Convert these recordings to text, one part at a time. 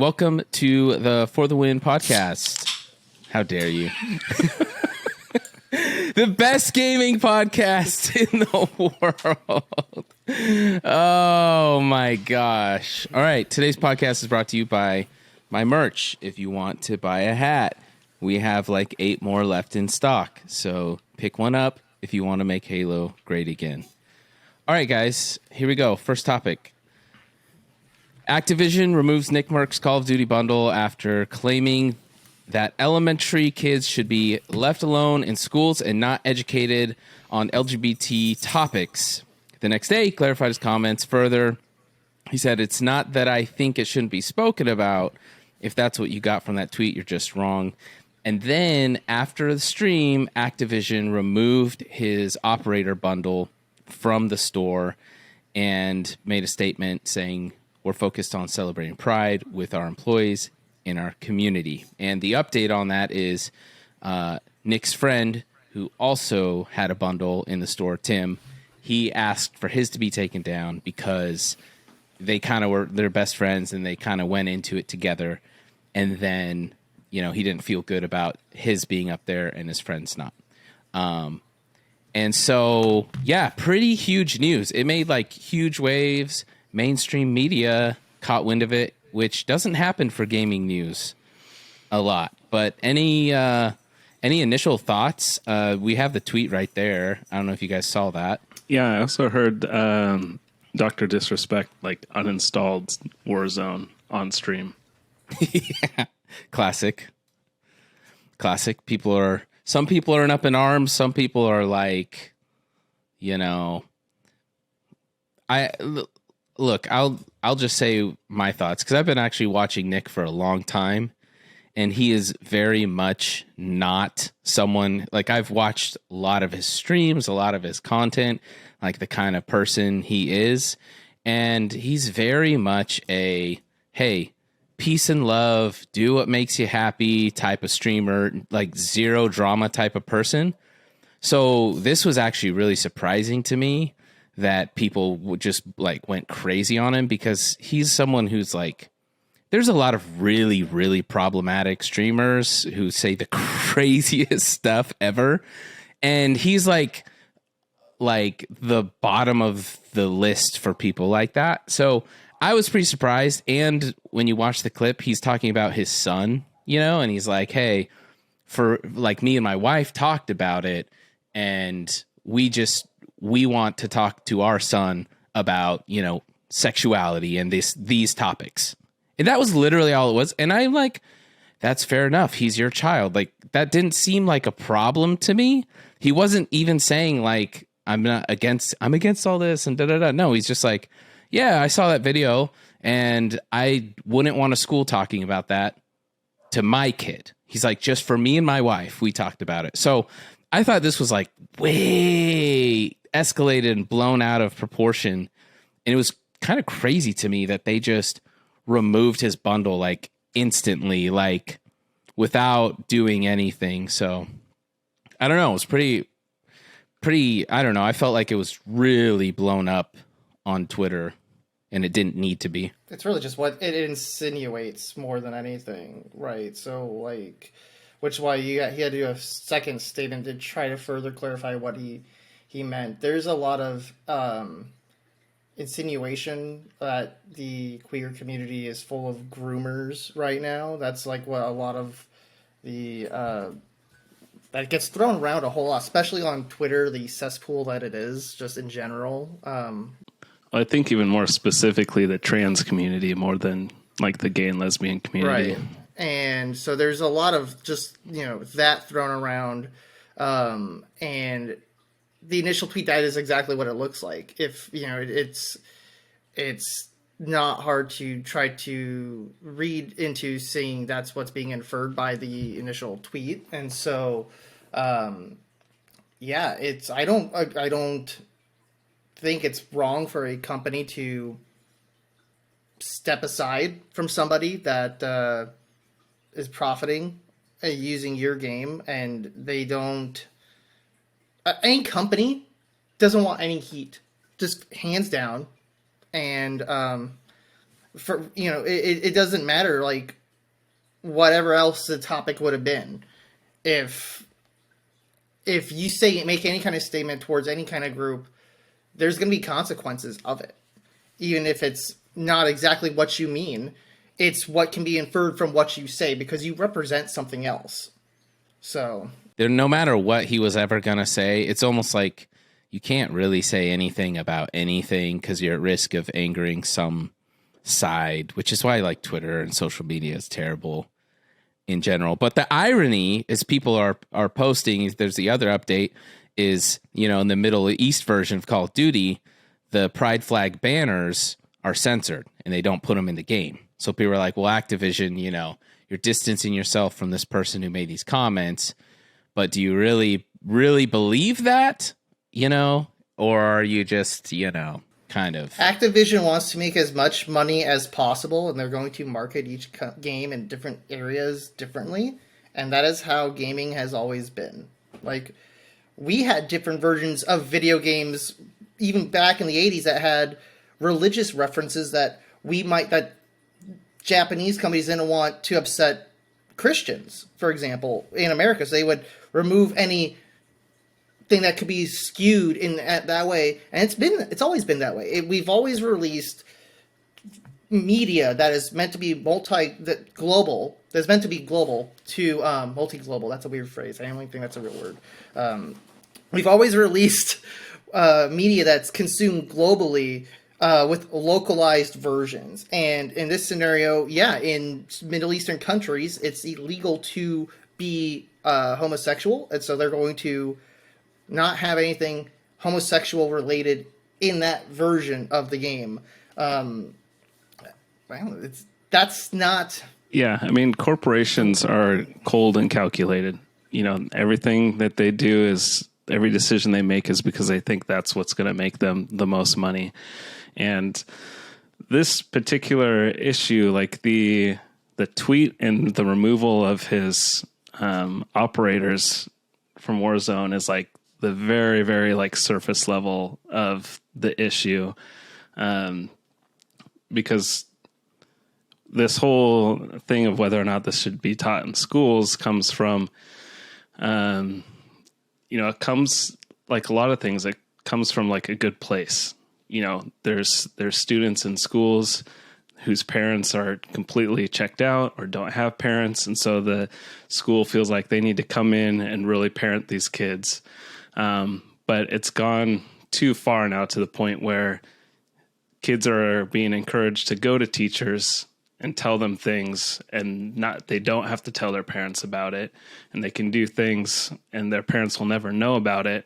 welcome to the For the Win podcast. How dare you? The best gaming podcast in the world. Oh my gosh. All right, today's podcast is brought to you by my merch. If you want to buy a hat, we have like 8 more left in stock. So pick one up if you want to make Halo great again. All right, guys, here we go. First topic. Activision removes Nickmercs' Call of Duty bundle after claiming that elementary kids should be left alone in schools and not educated on LGBT topics. The next day, he clarified his comments further. He said, "It's not that I think it shouldn't be spoken about. If that's what you got from that tweet, you're just wrong." And then after the stream, Activision removed his operator bundle from the store and made a statement saying, "We're focused on celebrating Pride with our employees in our community." And the update on that is Nick's friend, who also had a bundle in the store, Tim, he asked for his to be taken down because they kind of were their best friends and they kind of went into it together. And then, you know, he didn't feel good about his being up there and his friends not. And so, yeah, pretty huge news. It made like huge waves. Mainstream media caught wind of it, which doesn't happen for gaming news a lot. But any initial thoughts? We have the tweet right there. I don't know if you guys saw that. Yeah, I also heard Dr. Disrespect like uninstalled Warzone on stream. Yeah, classic. Some people are up in arms. Some people are like, you know, Look, I'll just say my thoughts because I've been actually watching Nick for a long time, and he is very much not someone like I've watched a lot of his streams, a lot of his content, like the kind of person he is, and he's very much a hey, peace and love, do what makes you happy type of streamer, like zero drama type of person. So this was actually really surprising to me that people would just like went crazy on him because he's someone who's like, there's a lot of really, really problematic streamers who say the craziest stuff ever. And he's like the bottom of the list for people like that. So I was pretty surprised. And when you watch the clip, he's talking about his son, you know, and he's like, hey, for like me and my wife talked about it and we want to talk to our son about, you know, sexuality and these topics. And that was literally all it was. And I'm like, that's fair enough. He's your child. Like, that didn't seem like a problem to me. He wasn't even saying like, I'm against all this and da-da-da. No, he's just like, yeah, I saw that video and I wouldn't want a school talking about that to my kid. He's like, just for me and my wife, we talked about it. So I thought this was like way escalated and blown out of proportion. And it was kind of crazy to me that they just removed his bundle like instantly, like without doing anything. So I don't know. It was pretty, I don't know. I felt like it was really blown up on Twitter and it didn't need to be. It's really just what it insinuates more than anything. Right. So like, which is why he had to do a second statement to try to further clarify what he meant. There's a lot of insinuation that the queer community is full of groomers right now. That's like what a lot of the that gets thrown around a whole lot, especially on Twitter, the cesspool that it is, just in general. I think even more specifically the trans community more than like the gay and lesbian community. Right. And so there's a lot of just, you know, that thrown around. And the initial tweet, that is exactly what it looks like. If, you know, it's not hard to try to read into seeing that's what's being inferred by the initial tweet. And so, yeah, I don't think it's wrong for a company to step aside from somebody that is profiting using your game, and they don't. Any company doesn't want any heat, just hands down. And For it doesn't matter like whatever else the topic would have been. If you make any kind of statement towards any kind of group, there's going to be consequences of it. Even if it's not exactly what you mean, it's what can be inferred from what you say because you represent something else. So no matter what he was ever going to say, it's almost like you can't really say anything about anything because you're at risk of angering some side, which is why like Twitter and social media is terrible in general. But the irony is people are posting, there's the other update is, in the Middle East version of Call of Duty, the pride flag banners are censored and they don't put them in the game. So people are like, well, Activision, you're distancing yourself from this person who made these comments, but do you really, really believe that, or are you just, kind of... Activision wants to make as much money as possible, and they're going to market each game in different areas differently, and that is how gaming has always been. Like, we had different versions of video games, even back in the 80s, that had religious references that Japanese companies didn't want to upset Christians, for example, in America. So they would remove any thing that could be skewed in that way, and it's always been that way. We've always released media that is meant to be global to multi-global. That's a weird phrase. I don't think that's a real word. We've always released media that's consumed globally with localized versions, and in this scenario, in Middle Eastern countries, it's illegal to be homosexual, and so they're going to not have anything homosexual related in that version of the game. That's not... Yeah, I mean, corporations are cold and calculated. Everything that they do every decision they make is because they think that's what's going to make them the most money. And this particular issue, like the tweet and the removal of his operators from Warzone is like the very, very like surface level of the issue. Because this whole thing of whether or not this should be taught in schools comes from, it comes like a lot of things. It comes from like a good place. There's students in schools whose parents are completely checked out or don't have parents. And so the school feels like they need to come in and really parent these kids. But it's gone too far now to the point where kids are being encouraged to go to teachers and tell them things, and they don't have to tell their parents about it, and they can do things and their parents will never know about it.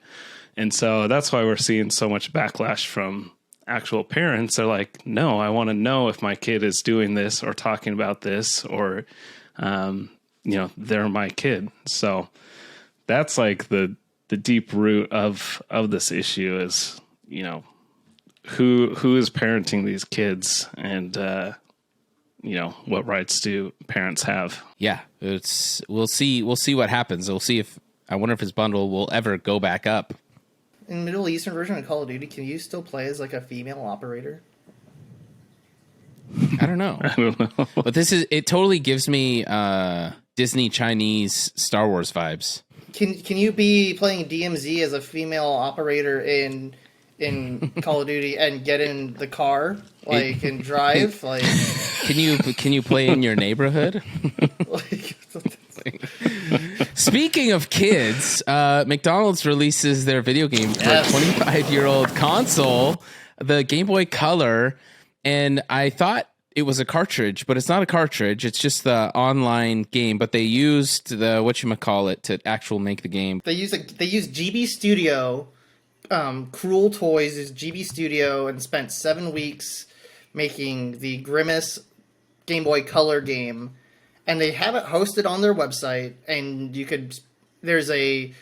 And so that's why we're seeing so much backlash from actual parents. They're like, no, I want to know if my kid is doing this or talking about this, or, they're my kid. So that's like the deep root of this issue is, who is parenting these kids, and, what rights do parents have? Yeah, we'll see what happens. I wonder if his bundle will ever go back up. In the Middle Eastern version of Call of Duty, can you still play as like a female operator? I don't know. But it totally gives me Disney Chinese Star Wars vibes. Can you be playing DMZ as a female operator in Call of Duty and get in the car and drive? Like, can you play in your neighborhood? Speaking of kids, McDonald's releases their video game for a 25-year-old console, the Game Boy Color, and I thought it was a cartridge, but it's not a cartridge. It's just the online game, but they used the whatchamacallit to actually make the game. They use GB Studio. Cruel Toys is GB Studio, and spent 7 weeks making the Grimace Game Boy Color game, and they have it hosted on their website, and there's a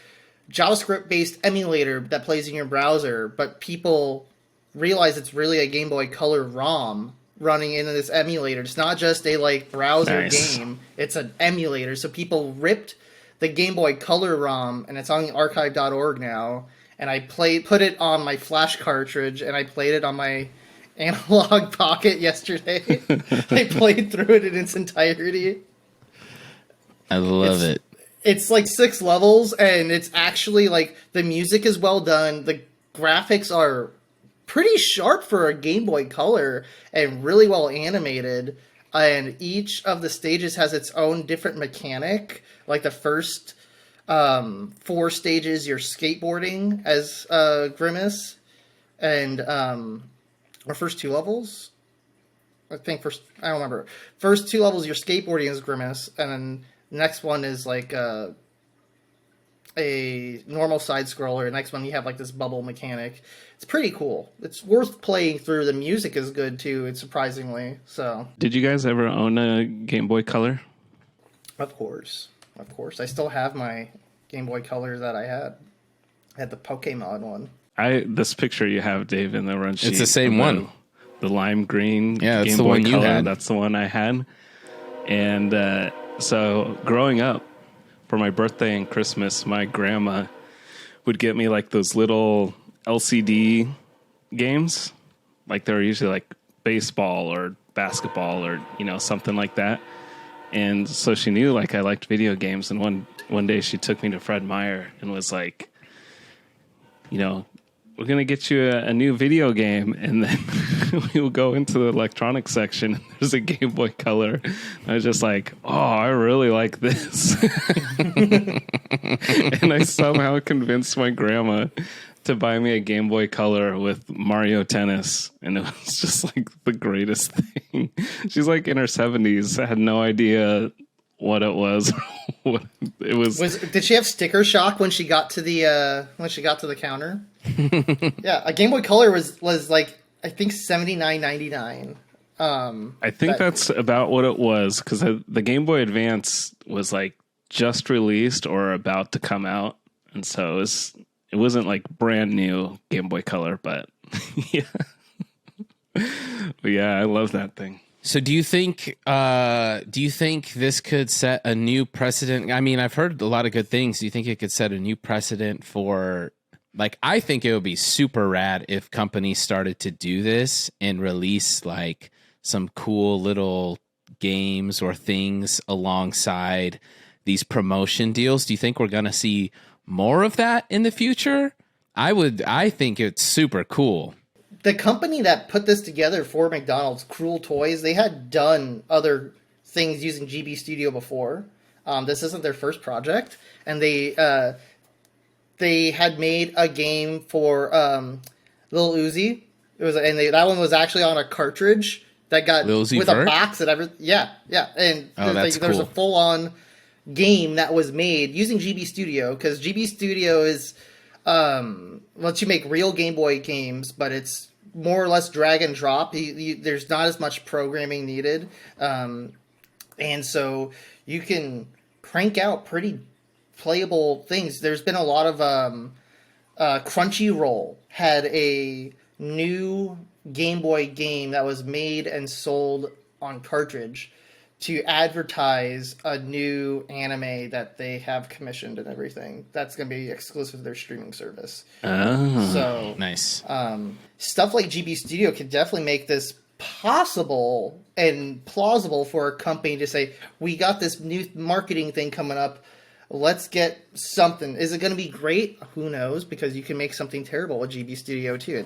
JavaScript based emulator that plays in your browser, but people realize it's really a Game Boy Color ROM running into this emulator. It's not just a browser game, it's an emulator. So people ripped the Game Boy Color ROM, and it's on archive.org now. And I put it on my Flash cartridge, and I played it on my Analog Pocket yesterday. I played through it in its entirety. I love it. It's like 6 levels, and it's actually like the music is well done. The graphics are pretty sharp for a Game Boy Color and really well animated. And each of the stages has its own different mechanic. Like the first 4 stages, you're skateboarding as Grimace, and or first 2 levels. I don't remember. First 2 levels, you're skateboarding as Grimace, and then the next one is like a normal side scroller. The next one you have like this bubble mechanic. It's pretty cool. It's worth playing through. The music is good too. It's surprisingly so. Did you guys ever own a Game Boy Color? Of course. I still have my Game Boy Color that I had. I had the Pokemon one. This picture you have, Dave, in the run sheet. It's the same one. The lime green. Yeah, that's Game the Boy one you Color. had. That's the one I had. And so growing up, for my birthday and Christmas, my grandma would get me like those little LCD games. Like they were usually like baseball or basketball or, something like that. And so she knew like I liked video games. And one day she took me to Fred Meyer and was like, we're going to get you a new video game. And then we will go into the electronics section. And there's a Game Boy Color. I was just like, oh, I really like this. And I somehow convinced my grandma to buy me a Game Boy Color with Mario Tennis. And it was just like the greatest thing. She's like in her 70s. I had no idea what it was. What it was. Did she have sticker shock when she got to the counter? Yeah, a Game Boy Color was like, I think $79.99. I think that's about what it was, because the Game Boy Advance was like just released or about to come out, and so it wasn't like brand new Game Boy Color, but yeah, but yeah, I love that thing. So do you think this could set a new precedent? I mean, I've heard a lot of good things. Do you think it could set a new precedent for, like, I think it would be super rad if companies started to do this and release like some cool little games or things alongside these promotion deals. Do you think we're going to see more of that in the future? I think it's super cool. The company that put this together for McDonald's, Cruel Toys, they had done other things using GB Studio before. This isn't their first project, and they had made a game for Lil Uzi. That one was actually on a cartridge that got with Vert? A box and everything. Yeah, and that's there's cool. a full-on game that was made using GB Studio, because GB Studio is lets you make real Game Boy games, but it's more or less drag and drop. There's not as much programming needed, and so you can crank out pretty playable things. There's been a lot of Crunchyroll had a new Game Boy game that was made and sold on cartridge to advertise a new anime that they have commissioned and everything. That's going to be exclusive to their streaming service. Oh, so nice. Stuff like GB Studio could definitely make this possible and plausible for a company to say, we got this new marketing thing coming up. Let's get something. Is it going to be great? Who knows? Because you can make something terrible with GB Studio too.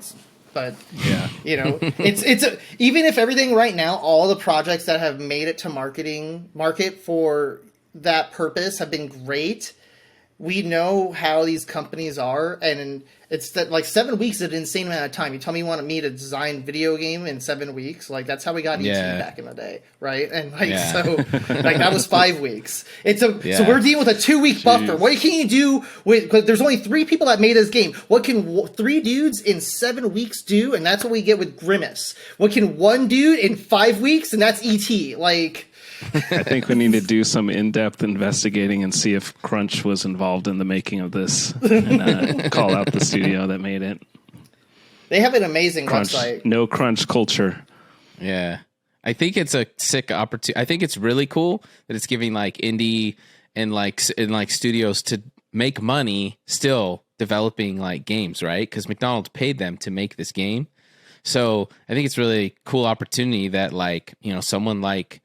But yeah, even if everything right now, all the projects that have made it to market for that purpose have been great. We know how these companies are, and it's that like 7 weeks is an insane amount of time. You tell me you want me to design video game in 7 weeks, like that's how we got ET back in the day, right? And so like that was 5 weeks. So we're dealing with a 2-week buffer. What can you do with? Because there's only 3 people that made this game. What can 3 dudes in 7 weeks do? And that's what we get with Grimace. What can 1 dude in 5 weeks? And that's ET. Like. I think we need to do some in-depth investigating and see if Crunch was involved in the making of this, and call out the studio that made it. They have an amazing website. No Crunch culture. Yeah. I think it's a sick opportunity. I think it's really cool that it's giving like indie and like studios to make money still developing like games, right? Because McDonald's paid them to make this game. So I think it's really cool opportunity that like, you know, someone like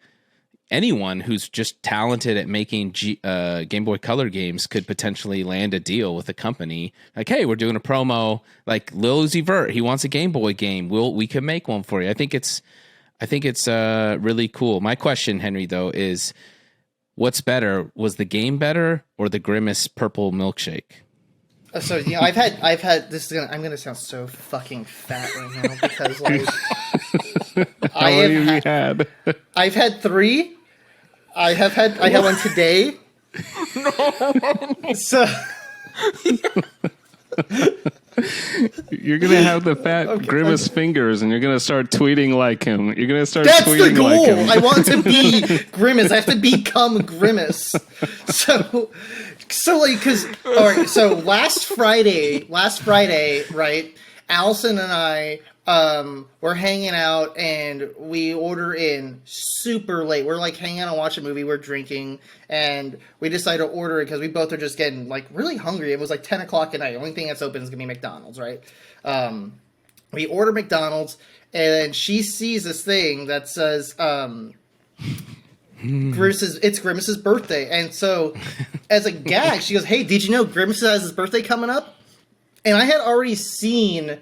anyone who's just talented at making Game Boy Color games could potentially land a deal with a company. Like, hey, we're doing a promo. Like Lil Uzi Vert, he wants a Game Boy game. We can make one for you. I think it's really cool. My question, Henry, though, is what's better? Was the game better or the Grimace purple milkshake? So you know, I've had this. I'm gonna sound so fucking fat right now because like I've had 3. I had one today. No. So you're gonna have the fat Grimace fingers, and you're gonna start tweeting like him. You're gonna start. That's tweeting the goal. Like him. I want to be Grimace. I have to become Grimace. So like, because all right. So last Friday, right? Allison and I we're hanging out, and we order in super late. We're like hanging out and watching a movie. We're drinking, and we decided to order it because we both are just getting like really hungry. It was like 10 o'clock at night. The only thing that's open is gonna be McDonald's, right? We order McDonald's, and then she sees this thing that says it's Grimace's birthday. And so as a gag, she goes, hey, did you know Grimace has his birthday coming up? And I had already seen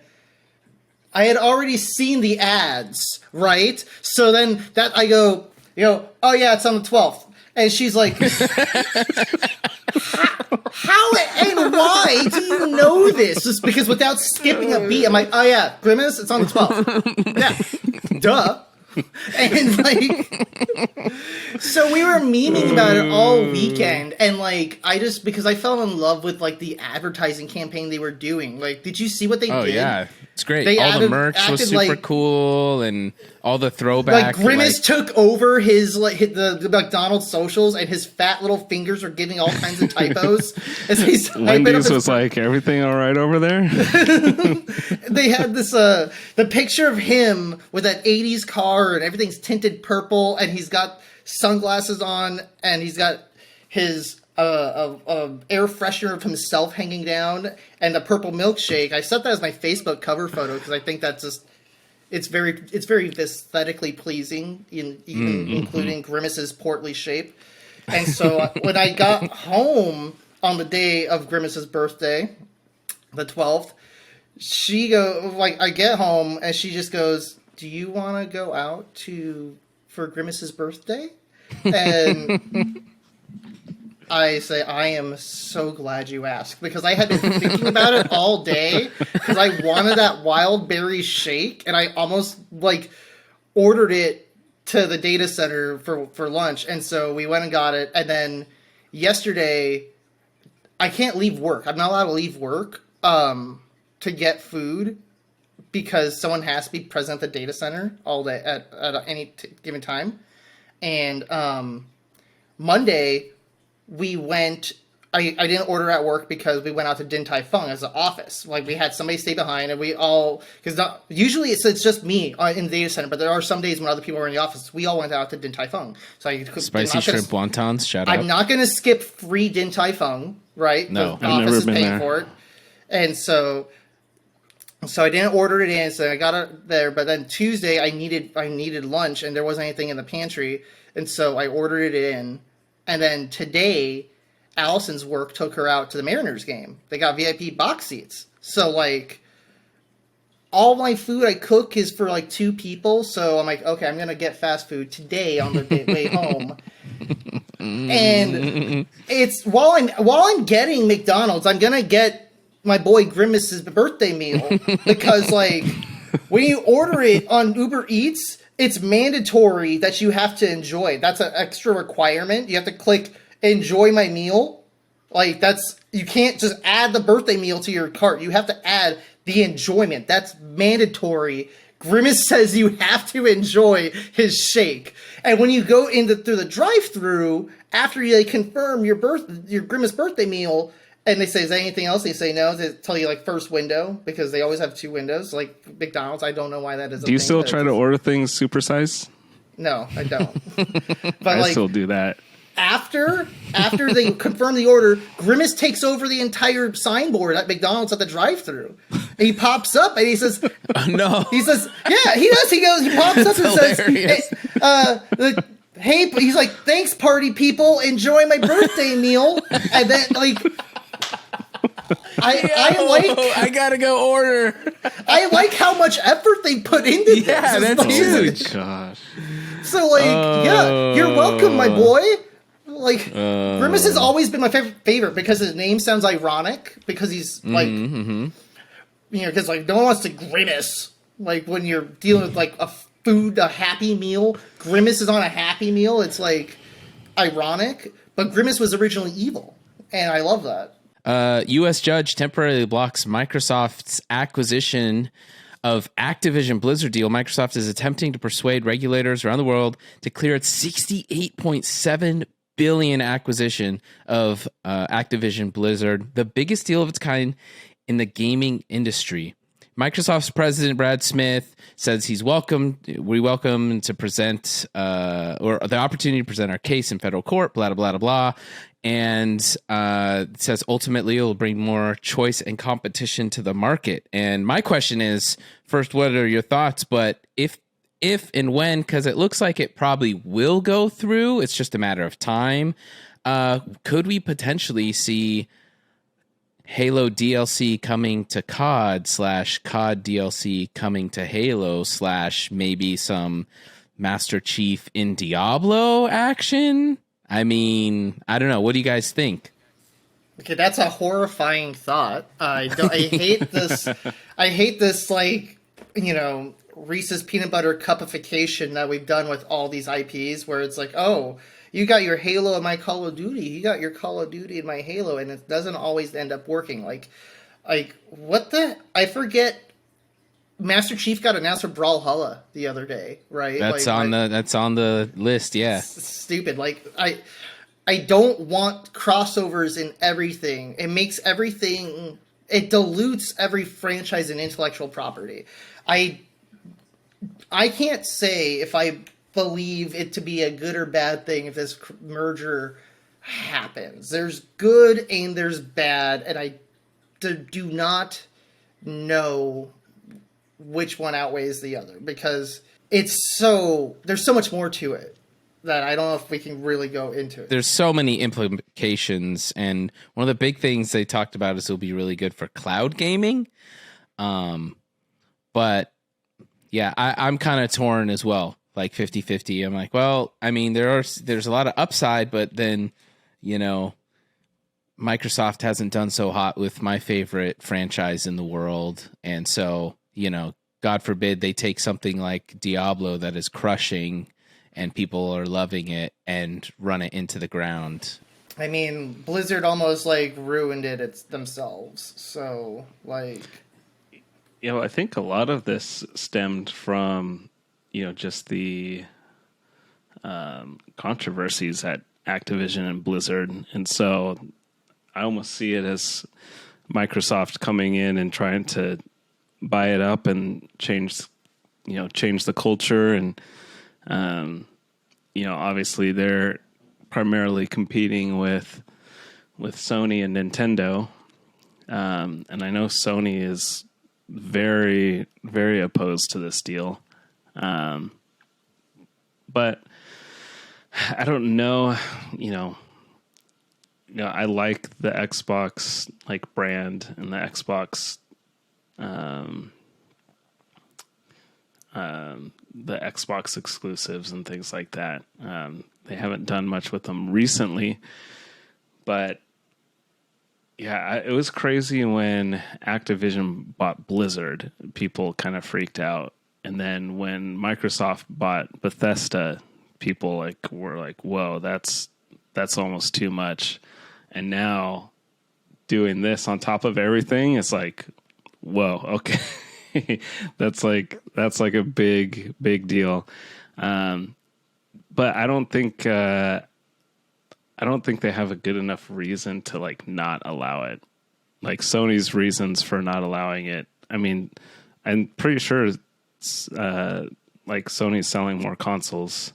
the ads, right? So then that I go, you know, oh yeah, it's on the 12th. And she's like, how and why do you know this? Just because without skipping a beat, I'm like, oh yeah, Grimace, it's on the 12th. Yeah, duh. And like, so we were memeing about it all weekend, and like, because I fell in love with like the advertising campaign they were doing. Like, did you see what they did? Oh yeah, it's great. They all the merch was super cool, and all the throwback. Like Grimace took over his the McDonald's socials, and his fat little fingers are giving all kinds of typos. As he's Wendy's was like, everything all right over there? They had this the picture of him with that 80s car, and everything's tinted purple, and he's got sunglasses on, and he's got his air freshener of himself hanging down, and the purple milkshake. I set that as my Facebook cover photo because I think that's just it's very aesthetically pleasing, including Grimace's portly shape. And so when I got home on the day of Grimace's birthday, the 12th, I get home and she just goes, do you want to go out for Grimace's birthday? And I say, I am so glad you asked, because I had been thinking about it all day, because I wanted that wild berry shake, and I almost ordered it to the data center for lunch. And so we went and got it. And then yesterday, I can't leave work. I'm not allowed to leave work to get food, because someone has to be present at the data center all day at any given time. And Monday, we went. I didn't order at work because we went out to Din Tai Fung as an office. Like, we had somebody stay behind, and we all, because usually it's just me in the data center, but there are some days when other people are in the office. We all went out to Din Tai Fung. So spicy shrimp wontons. Shout out. I'm not going to skip free Din Tai Fung, right? No, the office is paying for it, and so I didn't order it in. So I got it there. But then Tuesday, I needed lunch, and there wasn't anything in the pantry, and so I ordered it in. And then today, Allison's work took her out to the Mariners game. They got VIP box seats. So, all my food I cook is for, 2 people. So I'm like, okay, I'm going to get fast food today on the way home. And it's, while I'm getting McDonald's, I'm going to get my boy Grimace's birthday meal. Because, when you order it on Uber Eats, it's mandatory that you have to enjoy. That's an extra requirement. You have to click enjoy my meal. You can't just add the birthday meal to your cart. You have to add the enjoyment. That's mandatory. Grimace says you have to enjoy his shake. And when you go through the drive-thru, after you confirm your Grimace birthday meal, and they say, is there anything else? They say no. They tell you first window, because they always have 2 windows. Like McDonald's, I don't know why that is. Do you still try to order things supersized? No, I don't. But I still do that. After after they confirm the order, Grimace takes over the entire signboard at McDonald's at the drive-thru. And he pops up and he says, No. He says, yeah, he does. He pops up and hilarious. says, hey, he's like, thanks, party people. Enjoy my birthday meal. And then, like, I gotta go order. I like how much effort they put into this. Yeah, It's that's like- huge. Gosh. So, like, yeah, you're welcome, my boy. Like, Grimace has always been my favorite because his name sounds ironic. Because he's like, you know, because like no one wants to grimace. Like when you're dealing with like a Happy Meal. Grimace is on a Happy Meal. It's like ironic, but Grimace was originally evil, and I love that. U.S. judge temporarily blocks Microsoft's acquisition of Activision Blizzard deal. Microsoft is attempting to persuade regulators around the world to clear its $68.7 billion acquisition of Activision Blizzard, the biggest deal of its kind in the gaming industry. Microsoft's president, Brad Smith, says we welcome to present, or the opportunity to present our case in federal court, blah, blah, blah, blah. And says ultimately it will bring more choice and competition to the market. And my question is, first, what are your thoughts? But if and when, because it looks like it probably will go through, it's just a matter of time. Could we potentially see Halo DLC coming to COD / COD DLC coming to Halo / maybe some Master Chief in Diablo action? I mean, I don't know. What do you guys think? Okay, that's a horrifying thought. I hate this. I hate this, like, you know, Reese's peanut butter cupification that we've done with all these IPs, where it's like, oh, you got your Halo in my Call of Duty, you got your Call of Duty in my Halo, and it doesn't always end up working. Like what the? I forget. Master Chief got announced for Brawlhalla the other day, right? That's on the list, yeah. Stupid. Like I don't want crossovers in everything. It makes everything. It dilutes every franchise and intellectual property. I can't say if I believe it to be a good or bad thing if this merger happens. There's good and there's bad, and I do not know which one outweighs the other, because there's so much more to it that I don't know if we can really go into it. There's so many implications, and one of the big things they talked about is it'll be really good for cloud gaming. But yeah, I'm kind of torn as well, like 50-50. I'm like, well, I mean, there's a lot of upside, but then, you know, Microsoft hasn't done so hot with my favorite franchise in the world, and so, you know, God forbid they take something like Diablo that is crushing and people are loving it and run it into the ground. I mean, Blizzard almost like ruined it themselves. So, like, you know, I think a lot of this stemmed from, you know, just the controversies at Activision and Blizzard, and so I almost see it as Microsoft coming in and trying to buy it up and change the culture. And, you know, obviously they're primarily competing with Sony and Nintendo. And I know Sony is very, very opposed to this deal. But I don't know, you know, I like the Xbox like brand and the Xbox, the Xbox exclusives and things like that. They haven't done much with them recently, but yeah, it was crazy when Activision bought Blizzard. People kind of freaked out, and then when Microsoft bought Bethesda, people were like, "Whoa, that's almost too much." And now doing this on top of everything, it's like, whoa, okay. that's like a big deal. But I don't think they have a good enough reason to like not allow it. Like Sony's reasons for not allowing it. I mean, I'm pretty sure it's, like Sony's selling more consoles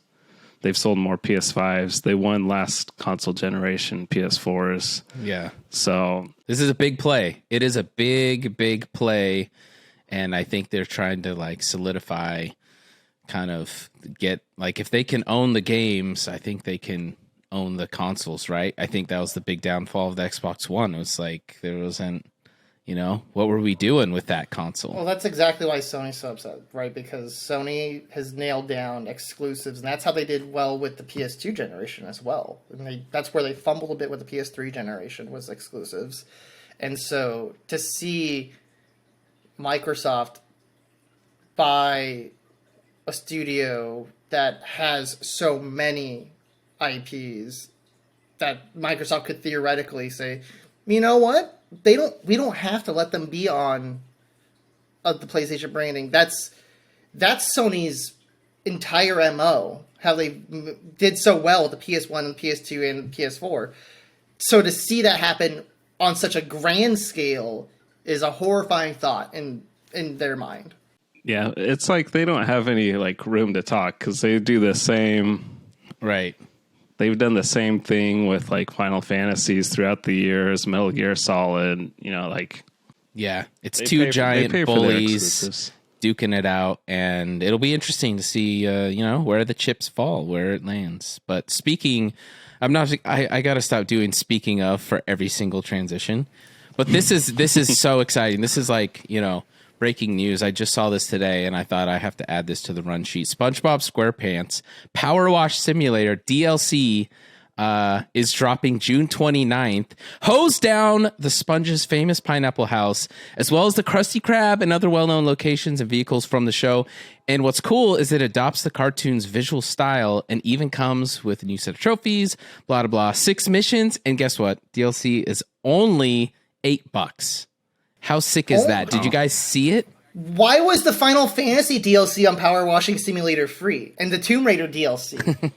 They've sold more PS5s. They won last console generation PS4s. Yeah. So this is a big play. It is a big, big play. And I think they're trying to like solidify, kind of get like, if they can own the games, I think they can own the consoles, right? I think that was the big downfall of the Xbox One. It was like, there wasn't, you know, what were we doing with that console? Well, that's exactly why Sony's so upset, right? Because Sony has nailed down exclusives, and that's how they did well with the PS2 generation as well. And that's where they fumbled a bit with the PS3 generation, was exclusives. And so to see Microsoft buy a studio that has so many IPs that Microsoft could theoretically say, you know what? We don't have to let them be on the PlayStation branding. That's Sony's entire MO, how they did so well with the PS1 and PS2 and PS4. So to see that happen on such a grand scale is a horrifying thought in their mind. yeah, it's like they don't have any like room to talk because they do the same. Right. They've done the same thing with like Final Fantasies throughout the years, Metal Gear Solid, you know, like. Yeah, it's They two pay giant for their bullies exclusives. duking it out, and it'll be interesting to see, you know, where the chips fall, where it lands. But speaking, I got to stop doing speaking of for every single transition. But this is so exciting. This is like, you know, breaking news. I just saw this today, and I thought I have to add this to the run sheet. SpongeBob SquarePants Power Wash Simulator DLC is dropping June 29th. Hose down the Sponge's famous Pineapple House, as well as the Krusty Krab and other well-known locations and vehicles from the show. And what's cool is it adopts the cartoon's visual style and even comes with a new set of trophies, blah, blah, blah. 6 missions, and guess what? DLC is only $8. How sick is that? Did you guys see it? Why was the Final Fantasy DLC on Power Washing Simulator free, and the Tomb Raider DLC?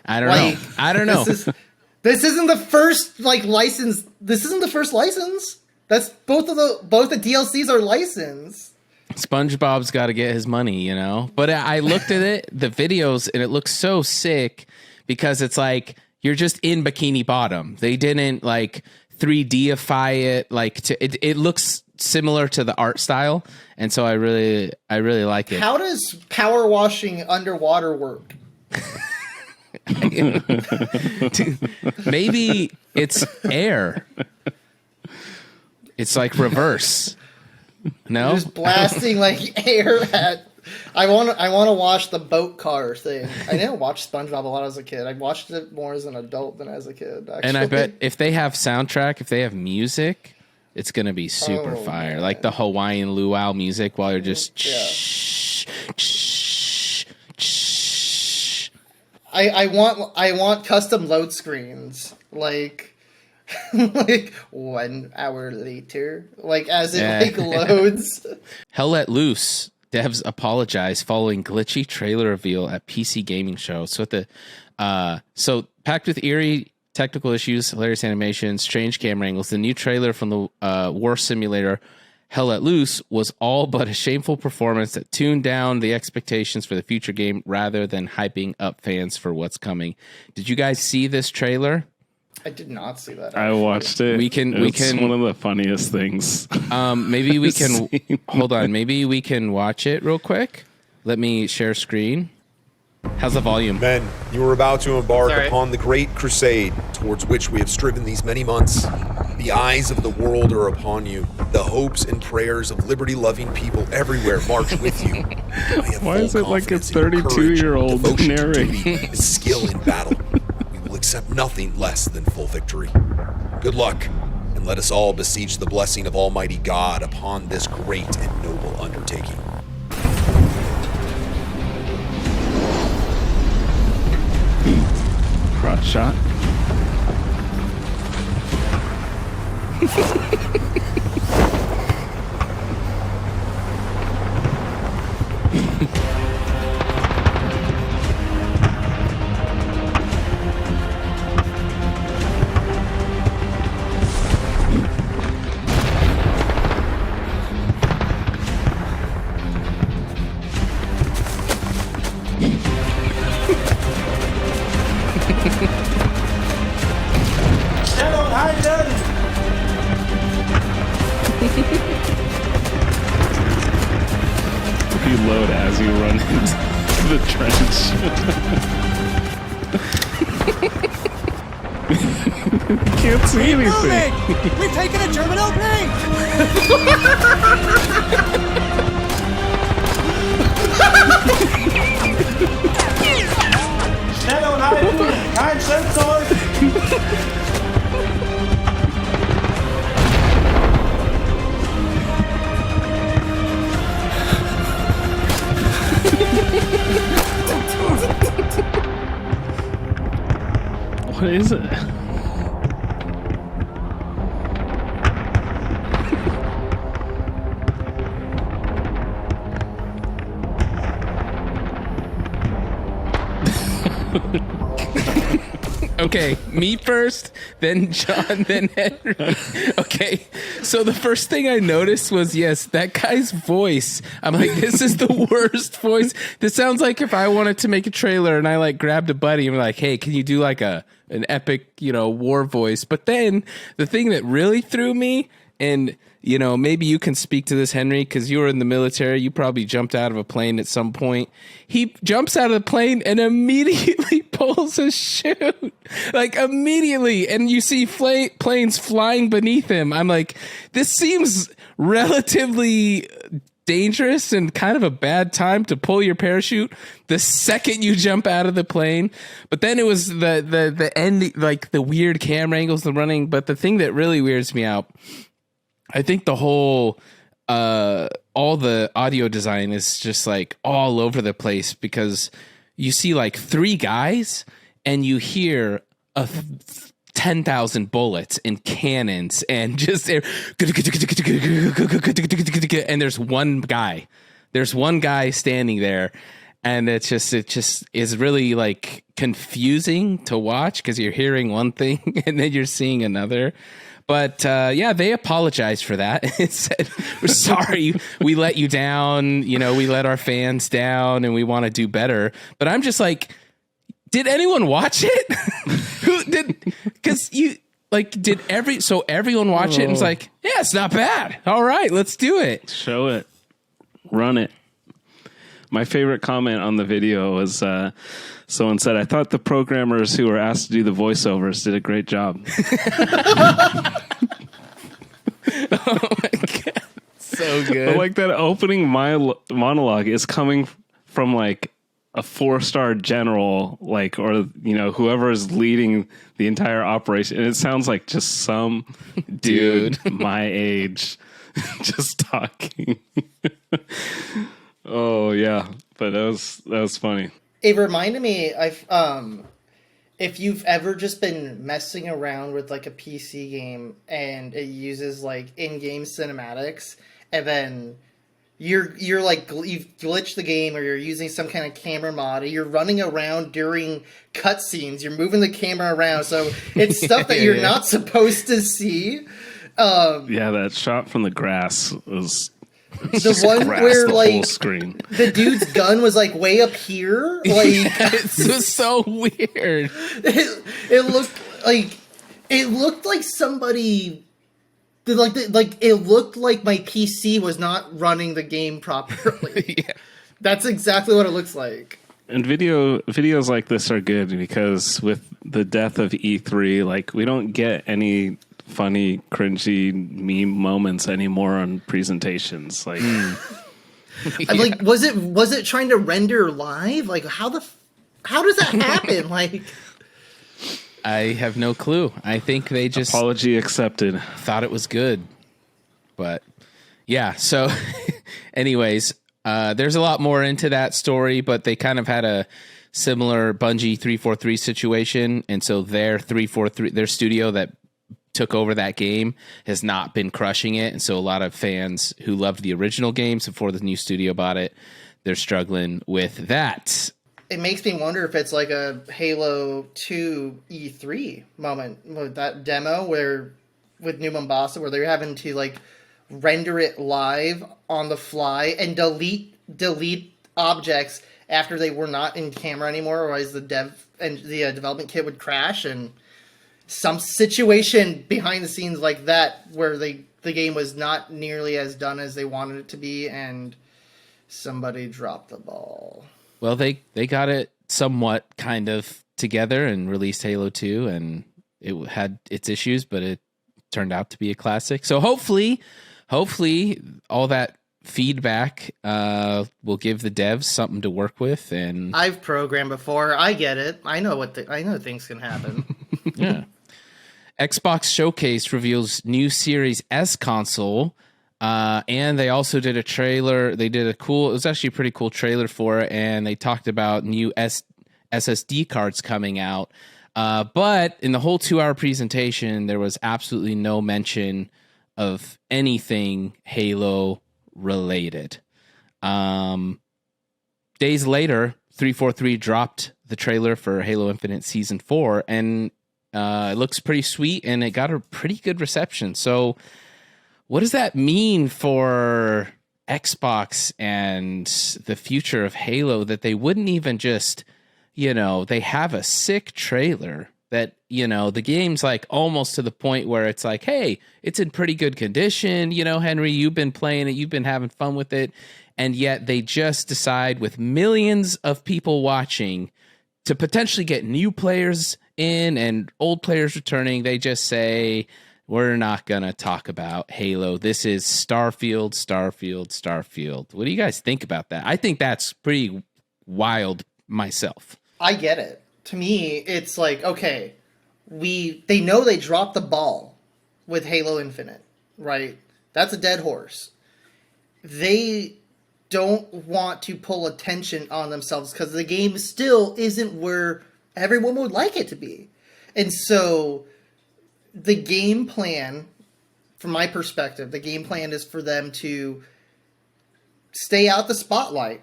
I don't know. This isn't the first like license. This isn't the first license. That's both the DLCs are licensed. SpongeBob's got to get his money, you know. But I looked at it, the videos, and it looks so sick because it's like you're just in Bikini Bottom. They didn't like 3Dify it. Like it looks similar to the art style, and so I really like it. How does power washing underwater work? Maybe it's air. It's like reverse. No, just blasting like air at. I want to watch the boat car thing. I didn't watch SpongeBob a lot as a kid. I watched it more as an adult than as a kid. Actually. And I bet if they have soundtrack, if they have music, it's gonna be super fire. Man. Like the Hawaiian luau music while you're just. I want custom load screens like 1 hour later, like as it like loads. Hell Let Loose. Devs apologize following glitchy trailer reveal at PC Gaming Show. So so packed with eerie technical issues, hilarious animations, strange camera angles, the new trailer from the War Simulator Hell Let Loose was all but a shameful performance that tuned down the expectations for the future game rather than hyping up fans for what's coming. Did you guys see this trailer? I did not see that. I watched it. We can one of the funniest things. Maybe we can hold on. Maybe we can watch it real quick. Let me share screen. How's the volume? Men, you are about to embark upon the great crusade towards which we have striven these many months. The eyes of the world are upon you. The hopes and prayers of liberty-loving people everywhere march with you. Why is it like a 32-year-old narrating? And skill in battle. We will accept nothing less than full victory. Good luck, and let us all beseech the blessing of Almighty God upon this great and noble undertaking. Cross shot. Reload as you run into the trench. Can't see anything. We've taken a German opening! Schnell und halten! Kein Schritt zurück! What is it? Okay, me first, then John, then Henry. Okay, so the first thing I noticed was, yes, that guy's voice. I'm like, this is the worst voice. This sounds like if I wanted to make a trailer and I like grabbed a buddy and were like, hey, can you do like an epic, war voice? But then the thing that really threw me, and maybe you can speak to this, Henry, because you were in the military. You probably jumped out of a plane at some point. He jumps out of the plane and immediately pulls a chute. Like, immediately. And you see planes flying beneath him. I'm like, this seems relatively dangerous and kind of a bad time to pull your parachute the second you jump out of the plane. But then it was the end, like the weird camera angles, the running. But the thing that really weirds me out, I think the whole, all the audio design is just like all over the place, because you see like three guys and you hear 10,000 bullets and cannons and just, and there's one guy standing there. And it just is really like confusing to watch, because you're hearing one thing and then you're seeing another. But yeah, they apologized for that. It said, we're sorry we let you down. We let our fans down and we want to do better. But I'm just like, did anyone watch it? Who did? Because so everyone watched it and was like, yeah, it's not bad. All right, let's do it. Show it. Run it. My favorite comment on the video was someone said, I thought the programmers who were asked to do the voiceovers did a great job. Oh my God. So good. But like that opening monologue is coming from like a 4-star general, like, or, whoever is leading the entire operation. And it sounds like just some dude my age just talking. Oh yeah, but that was funny. It reminded me, if you've ever just been messing around with like a PC game and it uses like in-game cinematics, and then you're like, you've glitched the game, or you're using some kind of camera mod, or you're running around during cutscenes, you're moving the camera around, so it's stuff that you're not supposed to see. Yeah, that shot from the grass was the one where the like whole screen. The dude's gun was like way up here, like It's just so weird. It looked like somebody it looked like my PC was not running the game properly. Yeah. That's exactly what it looks like. And videos like this are good because with the death of E3, like, we don't get any funny, cringy meme moments anymore on presentations. Like, I'm like, was it trying to render live? Like, how does that happen? Like, I have no clue. I think they just apology accepted. Thought it was good. But yeah, so anyways, there's a lot more into that story, but they kind of had a similar Bungie 343 situation, and so their 343, their studio that took over that game, has not been crushing it, and so a lot of fans who loved the original games before the new studio bought it, they're struggling with that. It makes me wonder if it's like a Halo 2 E3 moment with that demo with New Mombasa, where they're having to like render it live on the fly and delete objects after they were not in camera anymore, otherwise the development kit would crash, and some situation behind the scenes like that where the game was not nearly as done as they wanted it to be, and somebody dropped the ball. Well, they got it somewhat kind of together and released Halo 2, and it had its issues, but it turned out to be a classic. So hopefully all that feedback will give the devs something to work with. And I've programmed before. I get it. I know I know things can happen. Yeah. Xbox Showcase reveals new Series S console. And they also did a trailer. They did it was actually a pretty cool trailer for it. And they talked about new SSD cards coming out. But in the whole 2-hour presentation, there was absolutely no mention of anything Halo related. Days later, 343 dropped the trailer for Halo Infinite Season 4, and it looks pretty sweet, and it got a pretty good reception. So what does that mean for Xbox and the future of Halo, that they wouldn't even just, they have a sick trailer that, the game's like almost to the point where it's like, hey, it's in pretty good condition. Henry, you've been playing it, you've been having fun with it. And yet they just decide, with millions of people watching, to potentially get new players in and old players returning. They just say, we're not going to talk about Halo. This is Starfield. What do you guys think about that? I think that's pretty wild myself. I get it. To me, it's like, okay, they know they dropped the ball with Halo Infinite, right? That's a dead horse. They don't want to pull attention on themselves because the game still isn't where everyone would like it to be. And so the game plan, from my perspective, the game plan is for them to stay out the spotlight,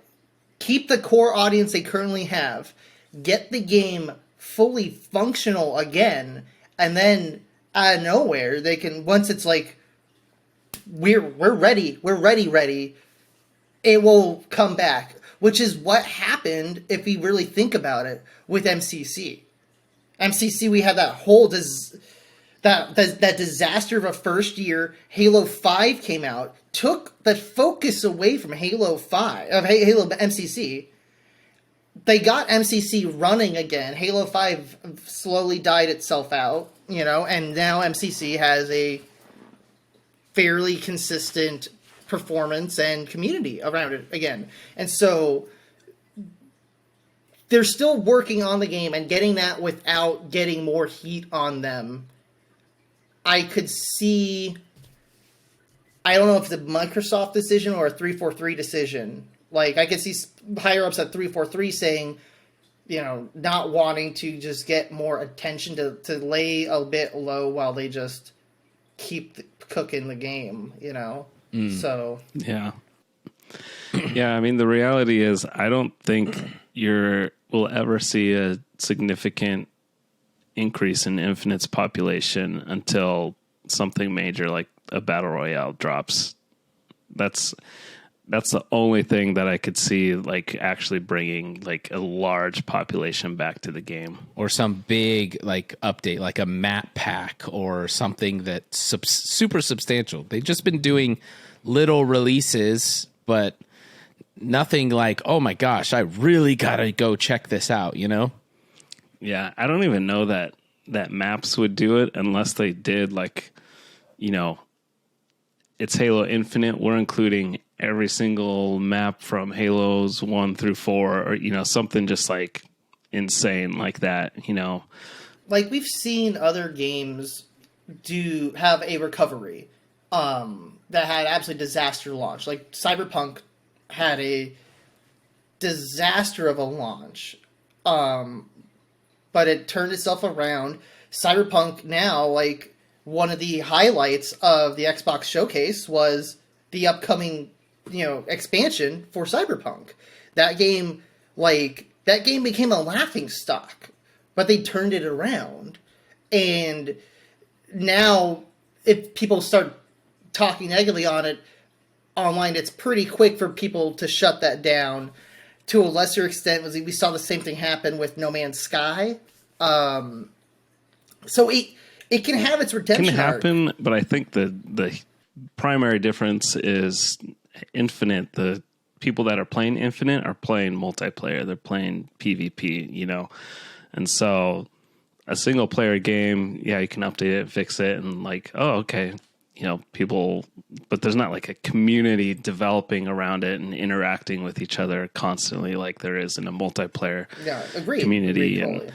keep the core audience they currently have, get the game fully functional again, and then out of nowhere they can, once it's like we're ready, it will come back, which is what happened, if we really think about it, with MCC. We had that whole that disaster of a first year. Halo 5 came out, took the focus away from Halo MCC. They got MCC running again. Halo 5 slowly died itself out, and now MCC has a fairly consistent performance and community around it again. And so they're still working on the game and getting that without getting more heat on them. I could see, I don't know if it's a Microsoft decision or a 343 decision. Like, I could see higher ups at 343 saying, not wanting to just get more attention, to lay a bit low while they just keep cooking the game, So yeah. I mean, the reality is, I don't think we'll ever see a significant increase in Infinite's population until something major like a battle royale drops. That's the only thing that I could see, like, actually bringing like a large population back to the game, or some big like update, like a map pack or something that's super substantial. They've just been doing little releases, but nothing like, oh my gosh, I really gotta go check this out. Yeah, I don't even know that maps would do it unless they did, like, it's Halo Infinite, we're including every single map from Halos 1 through 4, or, something just like insane like that, Like, we've seen other games have a recovery that had absolutely disaster launch. Like, Cyberpunk had a disaster of a launch, but it turned itself around. Cyberpunk now, like, one of the highlights of the Xbox Showcase was the upcoming, expansion for Cyberpunk. That game became a laughing stock, but they turned it around. And now, if people start talking negatively on it online, it's pretty quick for people to shut that down. To a lesser extent, we saw the same thing happen with No Man's Sky. So it can have its redemption Can arc. happen, but I think the primary difference is Infinite. The people that are playing Infinite are playing multiplayer. They're playing PvP, you know, and so a single player game, yeah, you can update it, fix it, and like, oh, okay, you know, people, but there's not like a community developing around it and interacting with each other constantly like there is in a multiplayer community. Totally.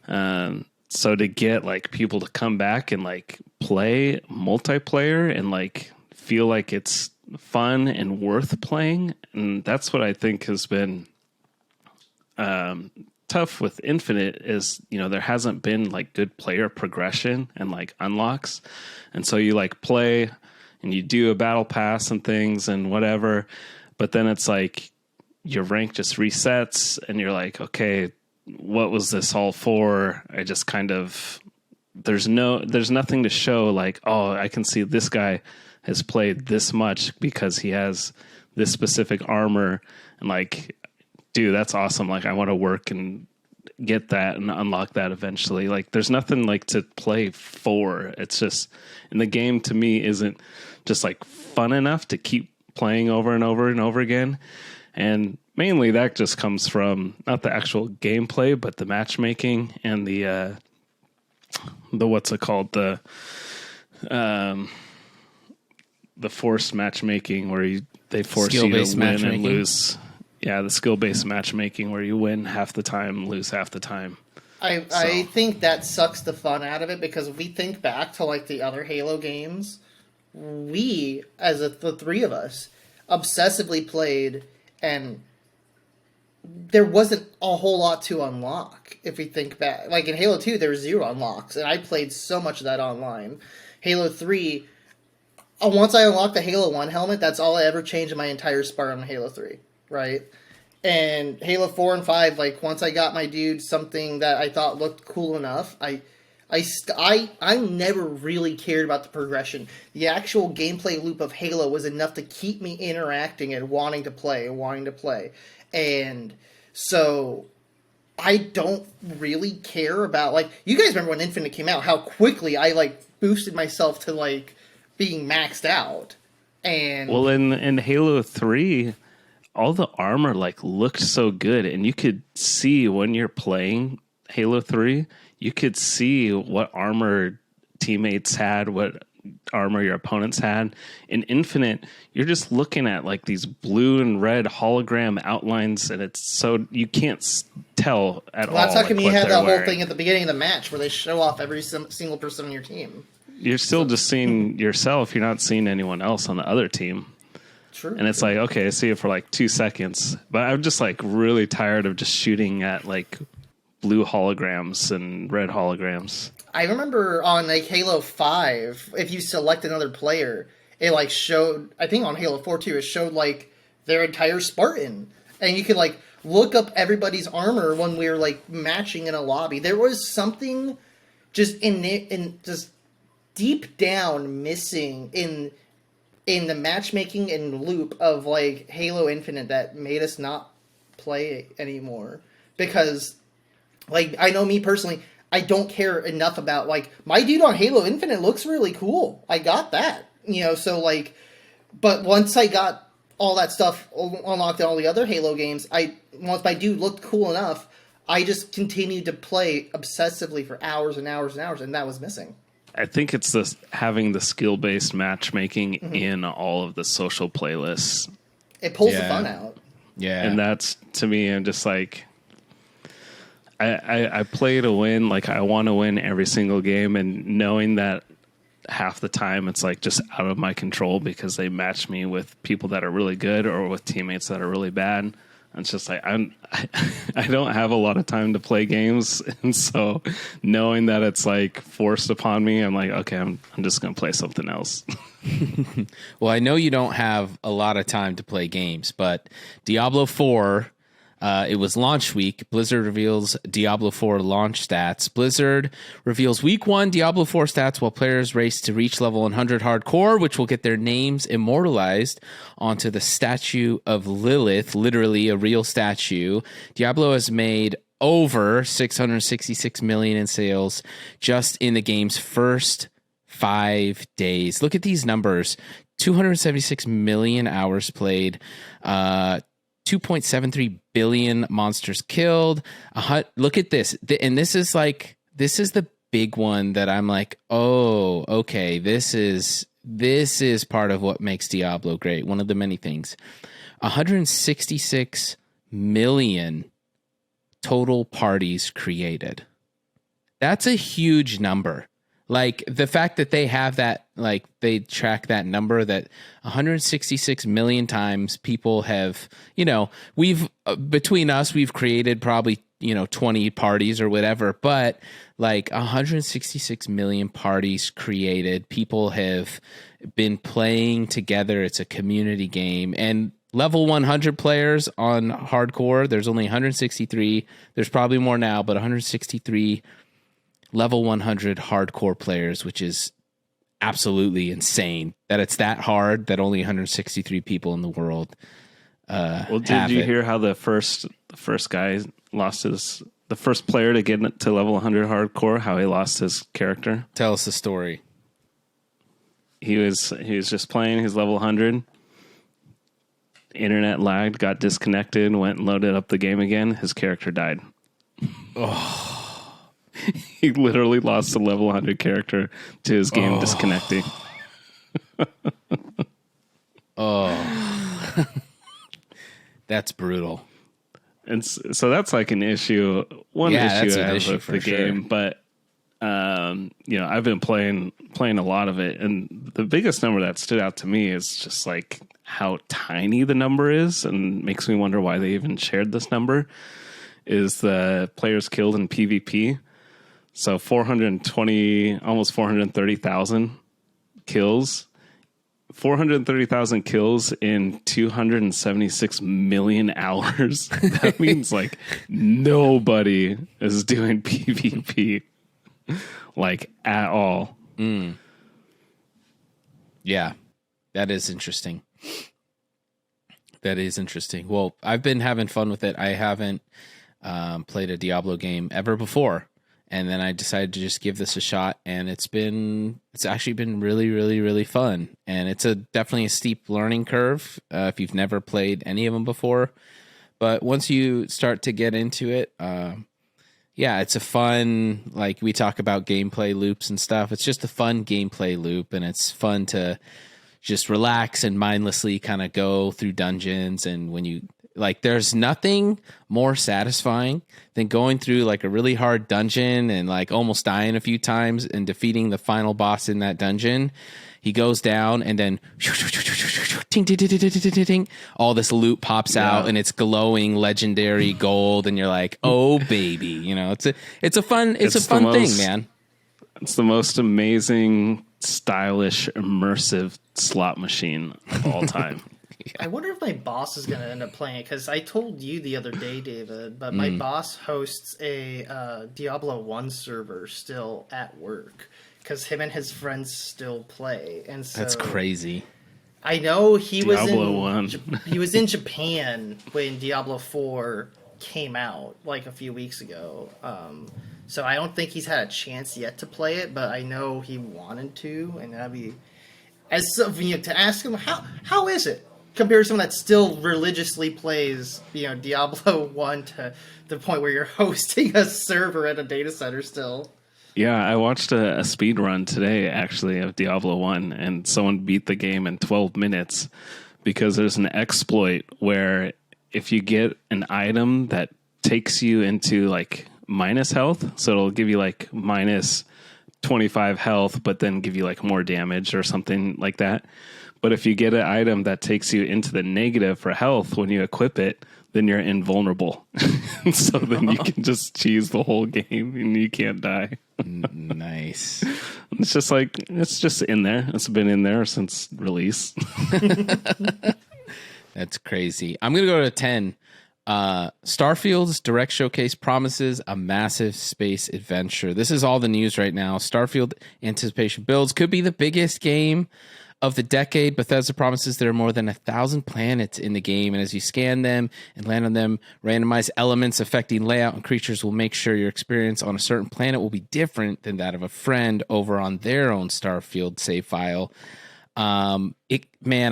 And so to get like people to come back and like play multiplayer and like feel like it's fun and worth playing, and that's what I think has been tough with Infinite is, you know, there hasn't been like good player progression and like unlocks. And so you like play and you do a battle pass and things and whatever, but then it's like your rank just resets and you're like, okay, what was this all for? I just kind of, there's nothing to show like, oh, I can see this guy has played this much because he has this specific armor, and like, dude, that's awesome. Like, I want to work and get that and unlock that eventually. Like, there's nothing like to play for. It's just, and the game to me isn't just like fun enough to keep playing over and over and over again. And mainly that just comes from not the actual gameplay, but the matchmaking and the what's it called? The forced matchmaking where they force you to win and lose. Yeah, the skill-based matchmaking where you win half the time, lose half the time. I think that sucks the fun out of it, because if we think back to like the other Halo games, we, as the three of us, obsessively played, and there wasn't a whole lot to unlock. If we think back, like in Halo 2, there were 0 unlocks, and I played so much of that online. Halo 3, once I unlocked the Halo 1 helmet, that's all I ever changed in my entire Spartan on Halo 3. Right? And Halo 4 and 5, like, once I got my dude something that I thought looked cool enough, I never really cared about the progression. The actual gameplay loop of Halo was enough to keep me interacting and wanting to play. And so I don't really care about, like, you guys remember when Infinite came out, how quickly I, like, boosted myself to, like, being maxed out. And well, in Halo 3, all the armor like looked so good, and you could see when you're playing Halo 3, you could see what armor teammates had, what armor your opponents had. In Infinite, you're just looking at like these blue and red hologram outlines, and it's so you can't tell at all. That's how come like, you had that wearing. whole thing at the beginning of the match where they show off every single person on your team. You're still just seeing yourself. You're not seeing anyone else on the other team. True. And it's like, okay, I see it for like 2 seconds, but I'm just like really tired of just shooting at like blue holograms and red holograms. I remember on like Halo 5, if you select another player, it like showed, I think on Halo 4 too, it showed like their entire Spartan. And you could like look up everybody's armor when we were like matching in a lobby. There was something just in just deep down missing in the matchmaking and loop of like Halo Infinite that made us not play anymore. Because like, I know me personally, I don't care enough about, like, my dude on Halo Infinite looks really cool. I got that, you know, so like, but once I got all that stuff unlocked in all the other Halo games, once my dude looked cool enough, I just continued to play obsessively for hours and hours and hours, and that was missing. I think it's this having the skill-based matchmaking in all of the social playlists. It pulls the fun out. Yeah. And that's, to me, I'm just like, I play to win. Like, I want to win every single game, and knowing that half the time it's like just out of my control because they match me with people that are really good or with teammates that are really bad. It's just like I don't have a lot of time to play games, and so knowing that it's like forced upon me, I'm like, okay, I'm just gonna play something else. Well, I know you don't have a lot of time to play games, but Diablo 4, it was launch week. Blizzard reveals Diablo 4 launch stats. Blizzard reveals week 1 Diablo 4 stats while players race to reach level 100 hardcore, which will get their names immortalized onto the statue of Lilith, literally a real statue. Diablo has made over 666 million in sales just in the game's first 5 days. Look at these numbers. 276 million hours played, 2.73 billion monsters killed. Look at this. And this is the big one that I'm like, oh, okay, this is part of what makes Diablo great. One of the many things. 166 million total parties created. That's a huge number. Like the fact that they have that, like they track that number, that 166 million times people have, we've between us, we've created probably, 20 parties or whatever, but like 166 million parties created. People have been playing together. It's a community game. And level 100 players on hardcore, there's only 163. There's probably more now, but 163 level 100 hardcore players, which is absolutely insane that it's that hard that only 163 people in the world well, did you hear how the first guy lost the first player to get to level 100 hardcore, how he lost his character? Tell us the story. He was just playing his level 100. Internet lagged, got disconnected, went and loaded up the game again. His character died. Oh. He literally lost the level 100 character to his game disconnecting. Oh. That's brutal. And so that's like an issue. One issue I have with the game, but I've been playing a lot of it, and the biggest number that stood out to me is just like how tiny the number is, and makes me wonder why they even shared this number. Is the players killed in PvP? So 420, almost 430,000 kills. 430,000 kills in 276 million hours. That means like nobody is doing PvP like at all. Yeah, that is interesting. That is interesting. Well, I've been having fun with it. I haven't played a Diablo game ever before. And then I decided to just give this a shot, and it's actually been really, really, really fun. And it's definitely a steep learning curve if you've never played any of them before. But once you start to get into it, it's a fun, like we talk about gameplay loops and stuff. It's just a fun gameplay loop, and it's fun to just relax and mindlessly kind of go through dungeons. And when you there's nothing more satisfying than going through like a really hard dungeon and like almost dying a few times and defeating the final boss in that dungeon. He goes down and then all this loot pops out and it's glowing legendary gold, and you're like, oh baby, it's a fun thing, man. It's the most amazing, stylish, immersive slot machine of all time. I wonder if my boss is going to end up playing it, because I told you the other day, David, but my boss hosts a Diablo 1 server still at work, because him and his friends still play. And so that's crazy. I know he Diablo was 1. He was in Japan when Diablo 4 came out like a few weeks ago. So I don't think he's had a chance yet to play it, but I know he wanted to, and that'd be to ask him how is it compared to someone that still religiously plays Diablo 1 to the point where you're hosting a server at a data center still. Yeah, I watched a speed run today, actually, of Diablo 1, and someone beat the game in 12 minutes because there's an exploit where if you get an item that takes you into like minus health, so it'll give you like minus 25 health, but then give you like more damage or something like that. But if you get an item that takes you into the negative for health when you equip it, then you're invulnerable. So then you can just cheese the whole game and you can't die. Nice. It's just like, it's just in there. It's been in there since release. That's crazy. I'm going to go to 10. Starfield's direct showcase promises a massive space adventure. This is all the news right now. Starfield anticipation builds could be the biggest game of the decade, Bethesda promises there are more than 1,000 planets in the game, and as you scan them and land on them, randomized elements affecting layout and creatures will make sure your experience on a certain planet will be different than that of a friend over on their own Starfield save file. I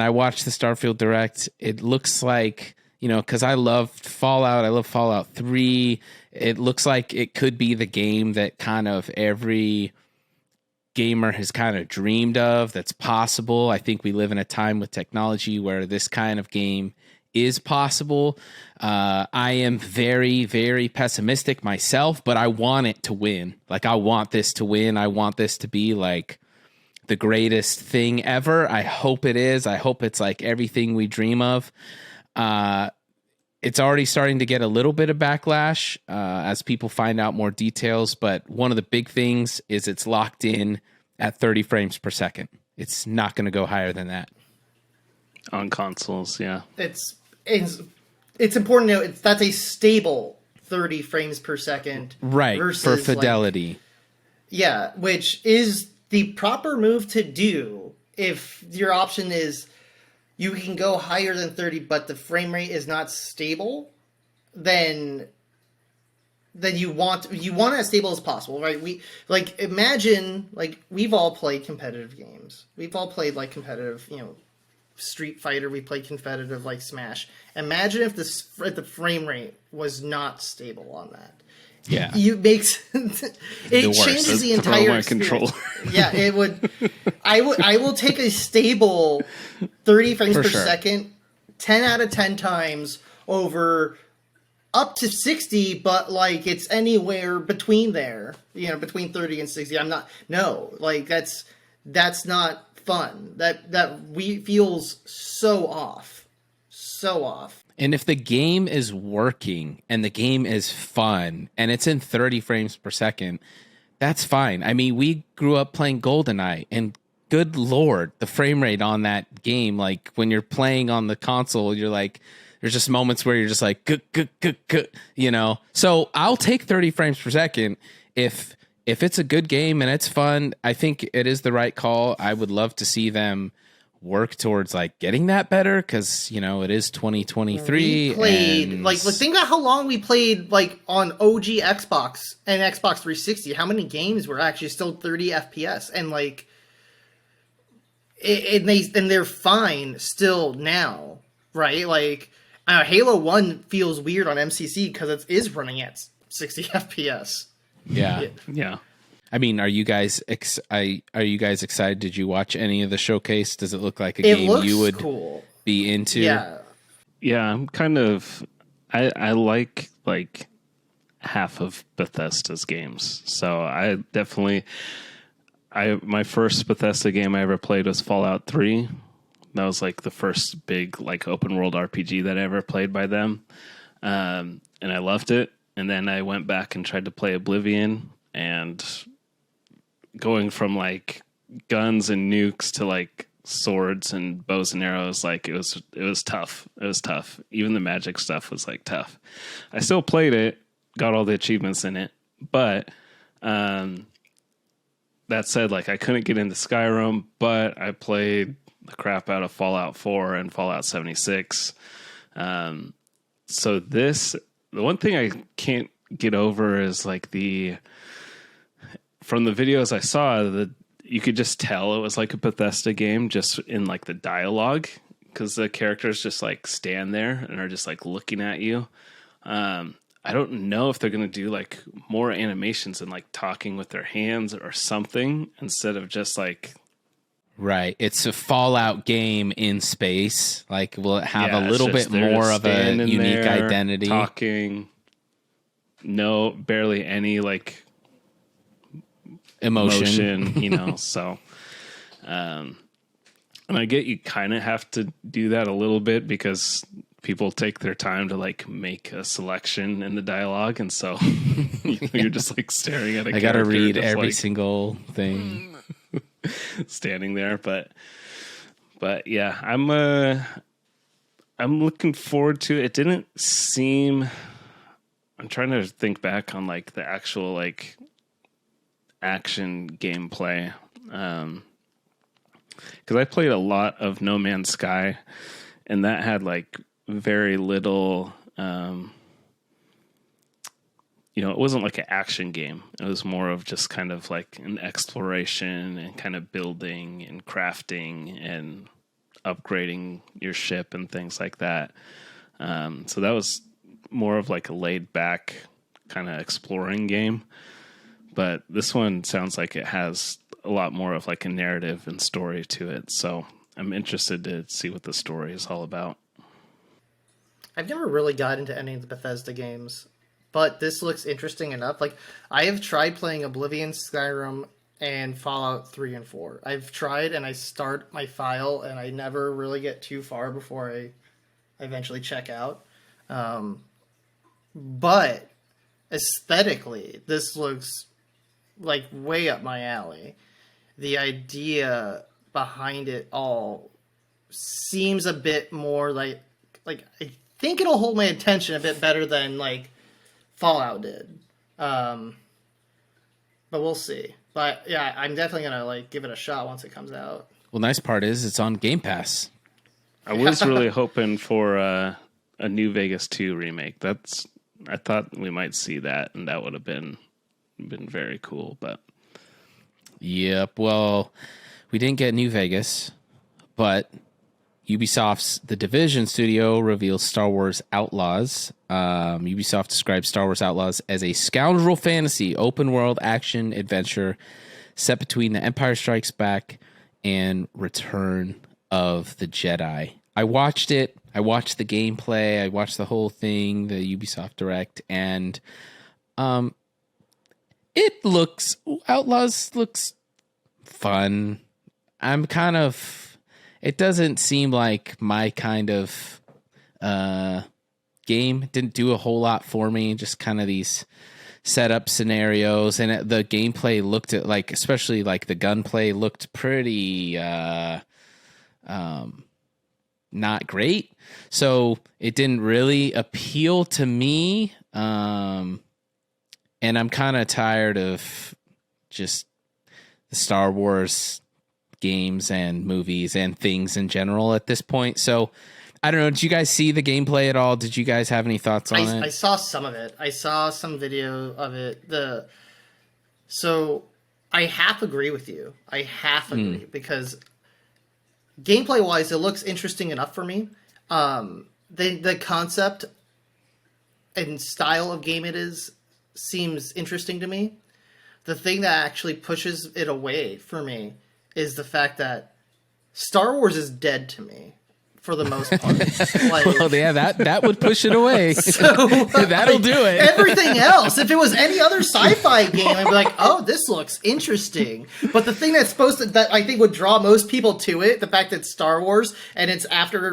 watched the Starfield Direct. It looks like, because I love Fallout. I love Fallout 3. It looks like it could be the game that kind of every gamer has kind of dreamed of that's possible. I think we live in a time with technology where this kind of game is possible. I am very, very pessimistic myself, but I want it to win. Like, I want this to win. I want this to be like the greatest thing ever. I hope it is. I hope it's like everything we dream of. It's already starting to get a little bit of backlash as people find out more details. But one of the big things is it's locked in at 30 frames per second. It's not going to go higher than that. On consoles, yeah. It's important to note that's a stable 30 frames per second. Right, for fidelity. Which is the proper move to do if your option is you can go higher than 30, but the frame rate is not stable, then you want it as stable as possible, right? Imagine we've all played competitive games. We've all played competitive, Street Fighter. We played competitive Smash. Imagine if the frame rate was not stable on that. Yeah, it changes the entire experience. Yeah, it would. I will take a stable 30 frames per second 10 out of 10 times over up to 60, but it's anywhere between there, between 30 and 60. That's not fun. That feels so off. And if the game is working and the game is fun and it's in 30 frames per second, that's fine. I mean, we grew up playing GoldenEye, and good Lord, the frame rate on that game, when you're playing on the console, you're there's just moments where you're just So I'll take 30 frames per second if it's a good game and it's fun. I think it is the right call. I would love to see them work towards getting that better, because it is 2023. We played think about how long we played on OG Xbox and Xbox 360. How many games were actually still 30 FPS and and they're fine still now, right? Halo 1 feels weird on MCC because it is running at 60 FPS. Yeah. I mean, are you guys excited? Did you watch any of the showcase? Does it look like a game you would be into? Yeah, I'm kind of. I like half of Bethesda's games, so I definitely. My first Bethesda game I ever played was Fallout 3. That was the first big open world RPG that I ever played by them, and I loved it. And then I went back and tried to play Oblivion, and going from guns and nukes to swords and bows and arrows, it was tough. It was tough. Even the magic stuff was tough. I still played it, got all the achievements in it, but that said, I couldn't get into Skyrim, but I played the crap out of Fallout 4 and Fallout 76. So the one thing I can't get over is from the videos I saw, that you could just tell it was a Bethesda game just in the dialogue, because the characters just stand there and are just looking at you. I don't know if they're going to do more animations and talking with their hands or something instead of just Right. It's a Fallout game in space. Will it have a little bit more of a unique identity? Talking. No, barely any emotion, so and I get you kind of have to do that a little bit because people take their time to make a selection in the dialogue, and so you're just staring at a character. I gotta read every single thing standing there, but yeah, I'm looking forward to it. It didn't seem, I'm trying to think back on the actual action gameplay. Because I played a lot of No Man's Sky, and that had like very little. It wasn't like an action game. It was more of just kind of like an exploration and kind of building and crafting and upgrading your ship and things like that. So that was more of like a laid back kind of exploring game. But this one sounds like it has a lot more of like a narrative and story to it. So I'm interested to see what the story is all about. I've never really got into any of the Bethesda games, but this looks interesting enough. Like, I have tried playing Oblivion, Skyrim, and Fallout 3 and 4. I've tried, and I start my file, and I never really get too far before I eventually check out. But aesthetically, this looks like way up my alley. The idea behind it all seems a bit more like I think it'll hold my attention a bit better than like Fallout did. But we'll see. But yeah, I'm definitely gonna like give it a shot once it comes out. Well, nice part is it's on Game Pass. I was really hoping for a New Vegas 2 remake. I thought we might see that, and that would have been very cool. But yep. Well, we didn't get New Vegas, but Ubisoft's The Division studio reveals Star Wars Outlaws. Ubisoft describes Star Wars Outlaws as a scoundrel fantasy open-world action adventure set between The Empire Strikes Back and Return of the Jedi. I watched it. I watched the gameplay. I watched the whole thing, the Ubisoft Direct, and Outlaws looks fun. It doesn't seem like my kind of game. It didn't do a whole lot for me. Just kind of these setup scenarios, and the gameplay looked at like, especially like the gunplay looked pretty not great. So it didn't really appeal to me. And I'm kind of tired of just the Star Wars games and movies and things in general at this point. So I don't know. Did you guys see the gameplay at all? Did you guys have any thoughts on it? I saw some of it. I saw some video of it. So I half agree with you. I half agree because gameplay wise, it looks interesting enough for me. The concept and style of game seems interesting to me. The thing that actually pushes it away for me is the fact that Star Wars is dead to me for the most part. Like, well, yeah, that would push it away. So, that'll do it. Everything else, if it was any other sci-fi game, I'd be like, oh, this looks interesting. But the thing that I think would draw most people to it, the fact that it's Star Wars and it's after,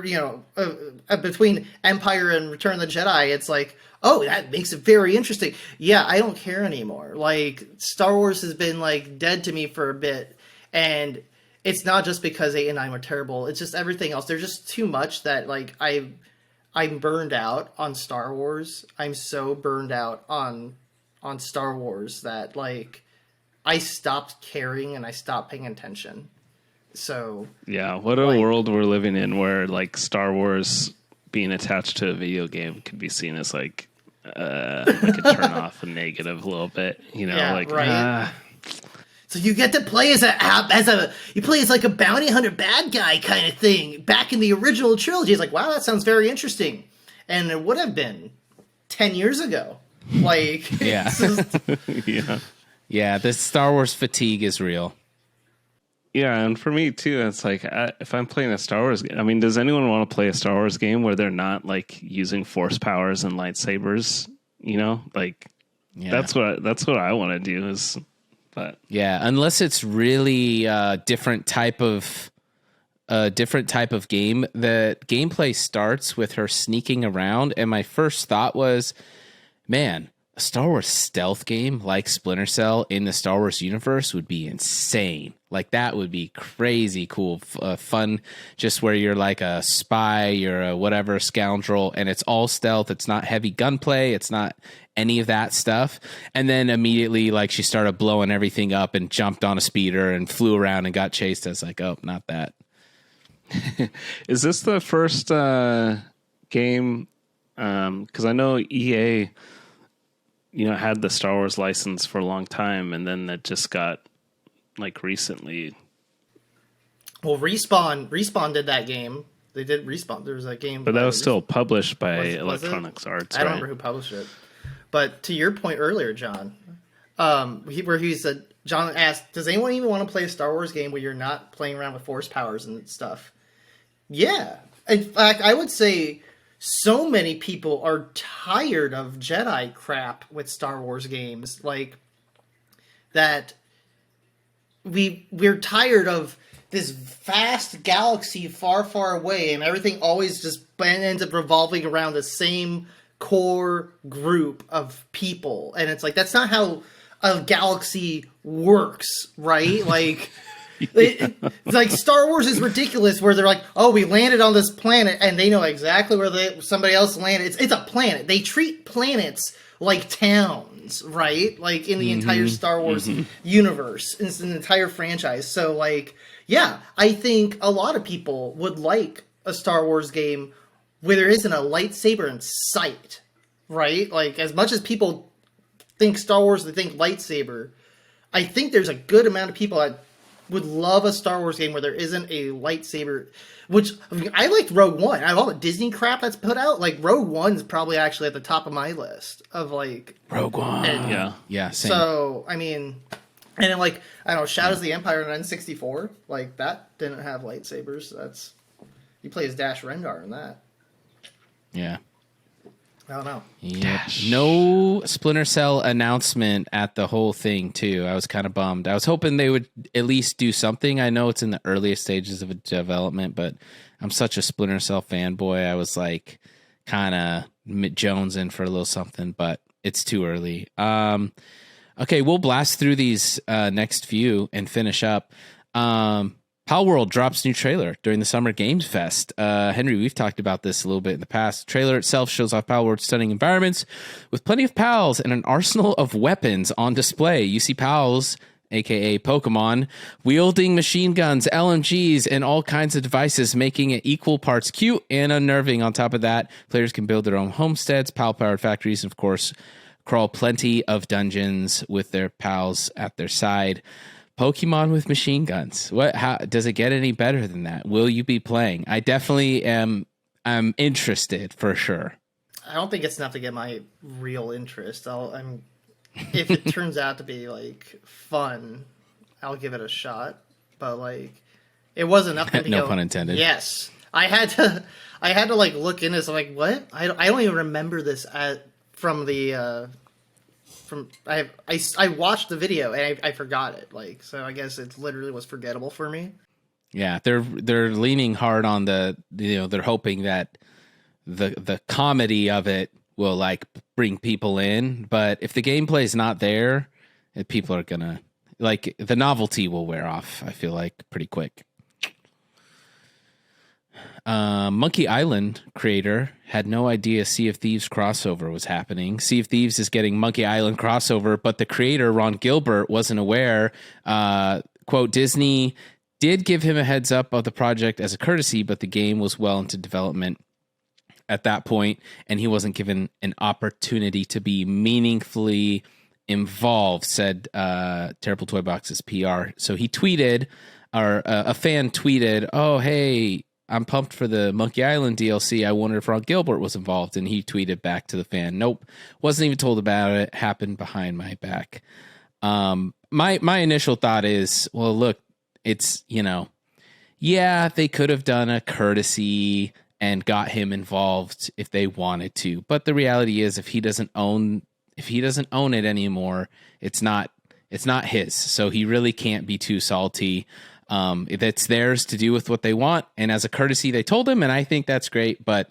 between Empire and Return of the Jedi, it's like, oh, that makes it very interesting. Yeah, I don't care anymore. Like, Star Wars has been like dead to me for a bit. And it's not just because 8 and 9 were terrible. It's just everything else. There's just too much that like I'm burned out on Star Wars. I'm so burned out on Star Wars that like I stopped caring and I stopped paying attention. So yeah, what a world we're living in where like Star Wars being attached to a video game could be seen as like a turn off, a negative a little bit. Yeah, like right. So you get to play as like a bounty hunter bad guy kind of thing back in the original trilogy. It's like, wow, that sounds very interesting. And it would have been 10 years ago. Like, yeah. Yeah, the Star Wars fatigue is real. Yeah, and for me too, it's like if I'm playing a Star Wars game, I mean, does anyone want to play a Star Wars game where they're not like using force powers and lightsabers? Like that's what I want to do is. But yeah, unless it's really different type of game. The gameplay starts with her sneaking around, and my first thought was, man, a Star Wars stealth game like Splinter Cell in the Star Wars universe would be insane. Like that would be crazy cool, fun, just where you're like a spy, you're a whatever scoundrel, and it's all stealth. It's not heavy gunplay. It's not any of that stuff. And then immediately, like, she started blowing everything up and jumped on a speeder and flew around and got chased. I was like, oh, not that. Is this the first game? Because I know EA, had the Star Wars license for a long time, and then it just got like recently. Well, Respawn did that game. They did Respawn. There was a game, but that was still published by Electronic Arts. I don't remember who published it. But to your point earlier, John, where he said, John asked, "Does anyone even want to play a Star Wars game where you're not playing around with force powers and stuff?" Yeah, in fact, I would say so many people are tired of Jedi crap with Star Wars games, like that. We're tired of this vast galaxy far, far away, and everything always just ends up revolving around the same core group of people. And it's like, that's not how a galaxy works, right? Like, it's like Star Wars is ridiculous, where they're like, oh, we landed on this planet, and they know exactly where somebody else landed. It's a planet. They treat planets like towns, right? Like in the entire Star Wars universe, it's an entire franchise. So like, yeah, I think a lot of people would like a Star Wars game where there isn't a lightsaber in sight, right? Like, as much as people think Star Wars, they think lightsaber, I think there's a good amount of people that would love a Star Wars game where there isn't a lightsaber, which, I mean, I liked Rogue One. Out of all the Disney crap that's put out, like, Rogue One's probably actually at the top of my list of, like... Rogue One. Yeah, same. So, I mean... And then, like, I don't know, Shadows of the Empire on N64, like, that didn't have lightsabers. That's... You play as Dash Rendar in that. Yeah. I don't know. Yeah. No Splinter Cell announcement at the whole thing, too. I was kind of bummed. I was hoping they would at least do something. I know it's in the earliest stages of development, but I'm such a Splinter Cell fanboy. I was like kind of jonesing for a little something, but it's too early. Okay, we'll blast through these next few and finish up. PALWORLD drops new trailer during the Summer Games Fest. Henry, we've talked about this a little bit in the past. The trailer itself shows off PALWORLD's stunning environments with plenty of pals and an arsenal of weapons on display. You see pals, aka Pokemon, wielding machine guns, LMGs, and all kinds of devices, making it equal parts cute and unnerving. On top of that, players can build their own homesteads, pal-powered factories, and of course, crawl plenty of dungeons with their pals at their side. Pokemon with machine guns. How does it get any better than that? Will you be playing? I definitely am. I'm interested for sure. I don't think it's enough to get my real interest. If it turns out to be like fun, I'll give it a shot. But like, it wasn't enough to no pun intended. Yes, I had to like look into this. I'm like, what? I don't even remember this from the. I watched the video and I forgot it, like, so I guess it literally was forgettable for me. Yeah, they're leaning hard on they're hoping that the comedy of it will like bring people in, but if the gameplay is not there, people are gonna like the novelty will wear off. I feel like pretty quick. Monkey Island creator had no idea Sea of Thieves crossover was happening. Sea of Thieves is getting Monkey Island crossover, but the creator, Ron Gilbert, wasn't aware. Quote, Disney did give him a heads up of the project as a courtesy, but the game was well into development at that point, and he wasn't given an opportunity to be meaningfully involved, said Terrible Toy Box's PR. So he tweeted, or a fan tweeted, oh, hey, I'm pumped for the Monkey Island DLC. I wonder if Ron Gilbert was involved. And he tweeted back to the fan, nope, wasn't even told about it. Happened behind my back. My initial thought is, well, look, it's, yeah, they could have done a courtesy and got him involved if they wanted to. But the reality is, if he doesn't own it anymore, it's not his. So he really can't be too salty. It's theirs to do with what they want, and as a courtesy, they told him, and I think that's great. But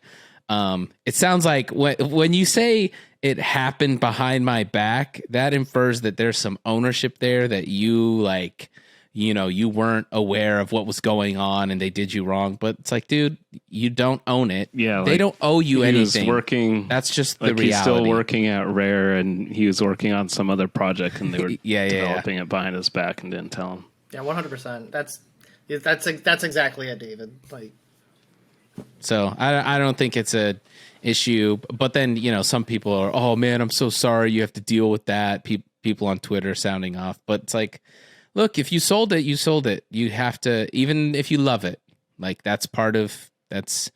it sounds like when you say it happened behind my back, that infers that there's some ownership there that you like, you know, you weren't aware of what was going on and they did you wrong. But it's like, dude, you don't own it. Yeah, they don't owe you anything. He was working. That's just the like reality. He's still working at Rare, and he was working on some other project, and they were developing it behind his back and didn't tell him. Yeah, 100%. That's exactly it, David. Like, so I don't think it's a issue. But then, you know, some people are, oh man, I'm so sorry you have to deal with that. People on Twitter sounding off, but it's like, look, if you sold it, you sold it. You have to, even if you love it, like that's part of that's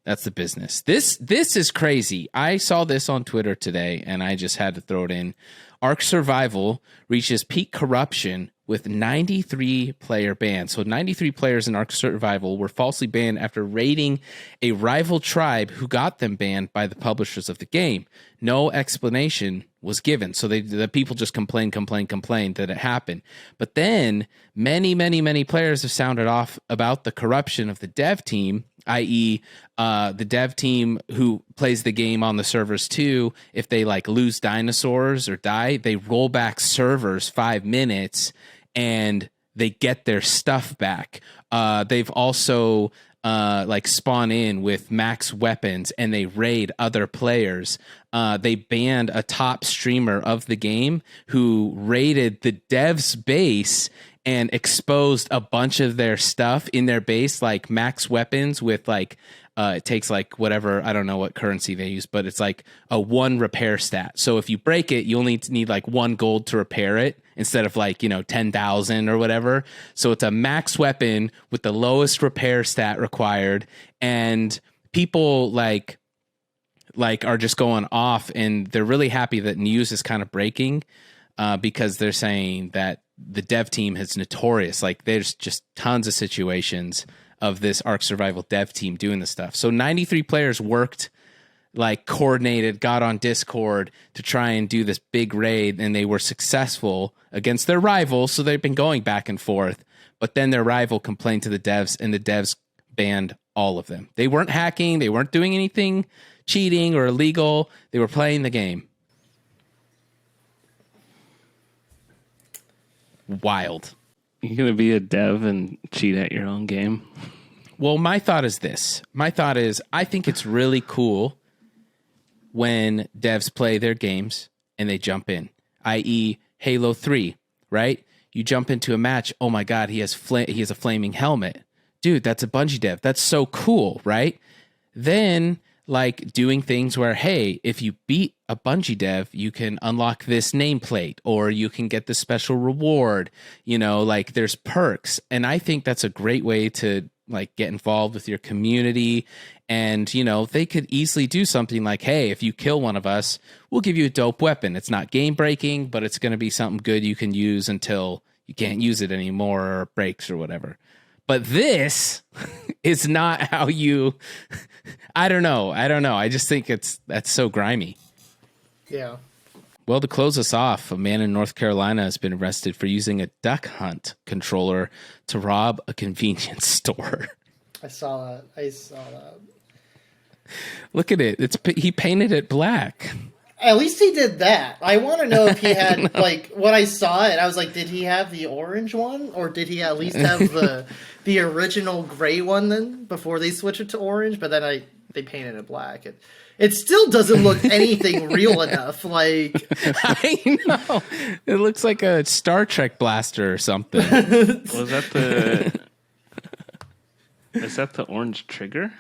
the business. This is crazy. I saw this on Twitter today, and I just had to throw it in. Ark Survival reaches peak corruption with 93 player ban. So 93 players in Ark Survival were falsely banned after raiding a rival tribe who got them banned by the publishers of the game. No explanation was given. So the people just complained that it happened. But then many players have sounded off about the corruption of the dev team, i.e. The dev team who plays the game on the servers too. If they like lose dinosaurs or die, they roll back servers 5 minutes and they get their stuff back. They've also like spawn in with max weapons and they raid other players. They banned a top streamer of the game who raided the dev's base and exposed a bunch of their stuff in their base, like max weapons with like, it takes like whatever, I don't know what currency they use, but it's like a 1 repair stat. So if you break it, you only need like 1 gold to repair it instead of like, you know, 10,000 or whatever. So it's a max weapon with the lowest repair stat required. And people like are just going off, and they're really happy that news is kind of breaking because they're saying that the dev team is notorious. Like there's just tons of situations of this Ark Survival dev team doing this stuff. So 93 players worked, like coordinated, got on Discord to try and do this big raid, and they were successful against their rival. So they've been going back and forth, but then their rival complained to the devs, and the devs banned all of them. They weren't hacking. They weren't doing anything cheating or illegal. They were playing the game. Wild. You're going to be a dev and cheat at your own game? Well, my thought is this. My thought is I think it's really cool when devs play their games and they jump in, i.e. Halo 3, right? You jump into a match. Oh my God, he has a flaming helmet. Dude, that's a Bungie dev. That's so cool, right? Then like doing things where, hey, if you beat a Bungie dev, you can unlock this nameplate or you can get this special reward, you know, like there's perks. And I think that's a great way to like get involved with your community. And, you know, they could easily do something like, hey, if you kill one of us, we'll give you a dope weapon. It's not game breaking, but it's going to be something good you can use until you can't use it anymore or it breaks or whatever. But this is not how you, I don't know. I just think that's so grimy. yeah. Well, to close us off, a man in North Carolina has been arrested for using a duck hunt controller to rob a convenience store. I saw that. Look at it. He painted it black. At least he did that. I want to know if he had, like, when I saw it, I was like, did he have the orange one? Or did he at least have the original gray one then, before they switched it to orange? But then they painted it black. It still doesn't look anything real enough. Like, I know. It looks like a Star Trek blaster or something. Was that the... Is that the orange trigger?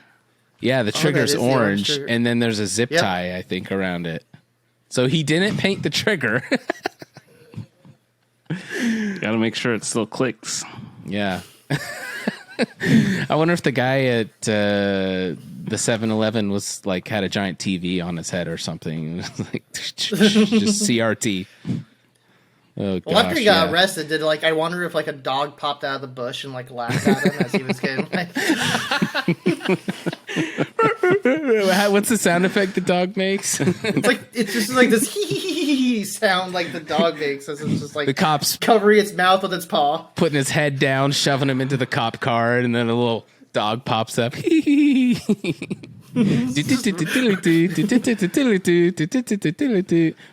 Yeah, the trigger's the orange, trigger. and then there's a zip tie, I think, around it. So he didn't paint the trigger. Gotta make sure it still clicks. Yeah. I wonder if the guy at the 7-Eleven was like had a giant TV on his head or something. Like just CRT. Oh, well, after he got arrested, I wonder if like a dog popped out of the bush and like laughed at him as he was getting like... What's the sound effect the dog makes? It's just like this hee sound like the dog makes as it's just like the cops covering its mouth with its paw, putting his head down, shoving him into the cop car, and then a little dog pops up.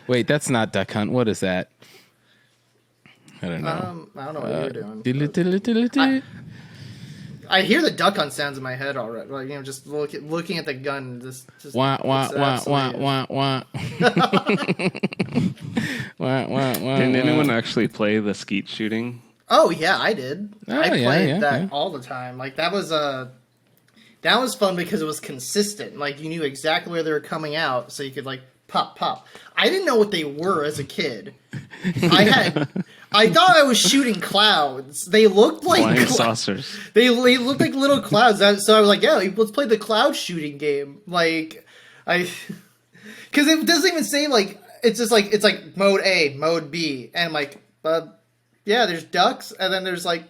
Wait, that's not Duck Hunt. What is that? I don't know. I don't know what you're doing. I hear the Duck Hunt sounds in my head already. Like, you know, just looking at the gun. Just wah, wah, wah, wah, wah, wah. Wah, wah, wah, Didn't anyone actually play the skeet shooting? Oh yeah, I did. Oh, I yeah, played yeah, that yeah. all the time. Like that was fun because it was consistent. Like you knew exactly where they were coming out, so you could like pop. I didn't know what they were as a kid. I thought I was shooting clouds. They looked like Flying saucers. They looked like little clouds. So I was like, yeah, let's play the cloud shooting game. Like because it doesn't even say like it's just like it's like mode A, mode B, and I'm like, yeah, there's ducks, and then there's like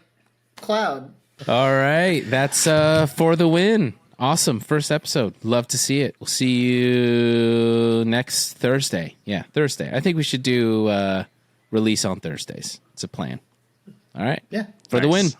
cloud. All right, that's for the win. Awesome, first episode. Love to see it. We'll see you next Thursday. Yeah, Thursday. I think we should do release on Thursdays. It's a plan. All right. Yeah. For the win.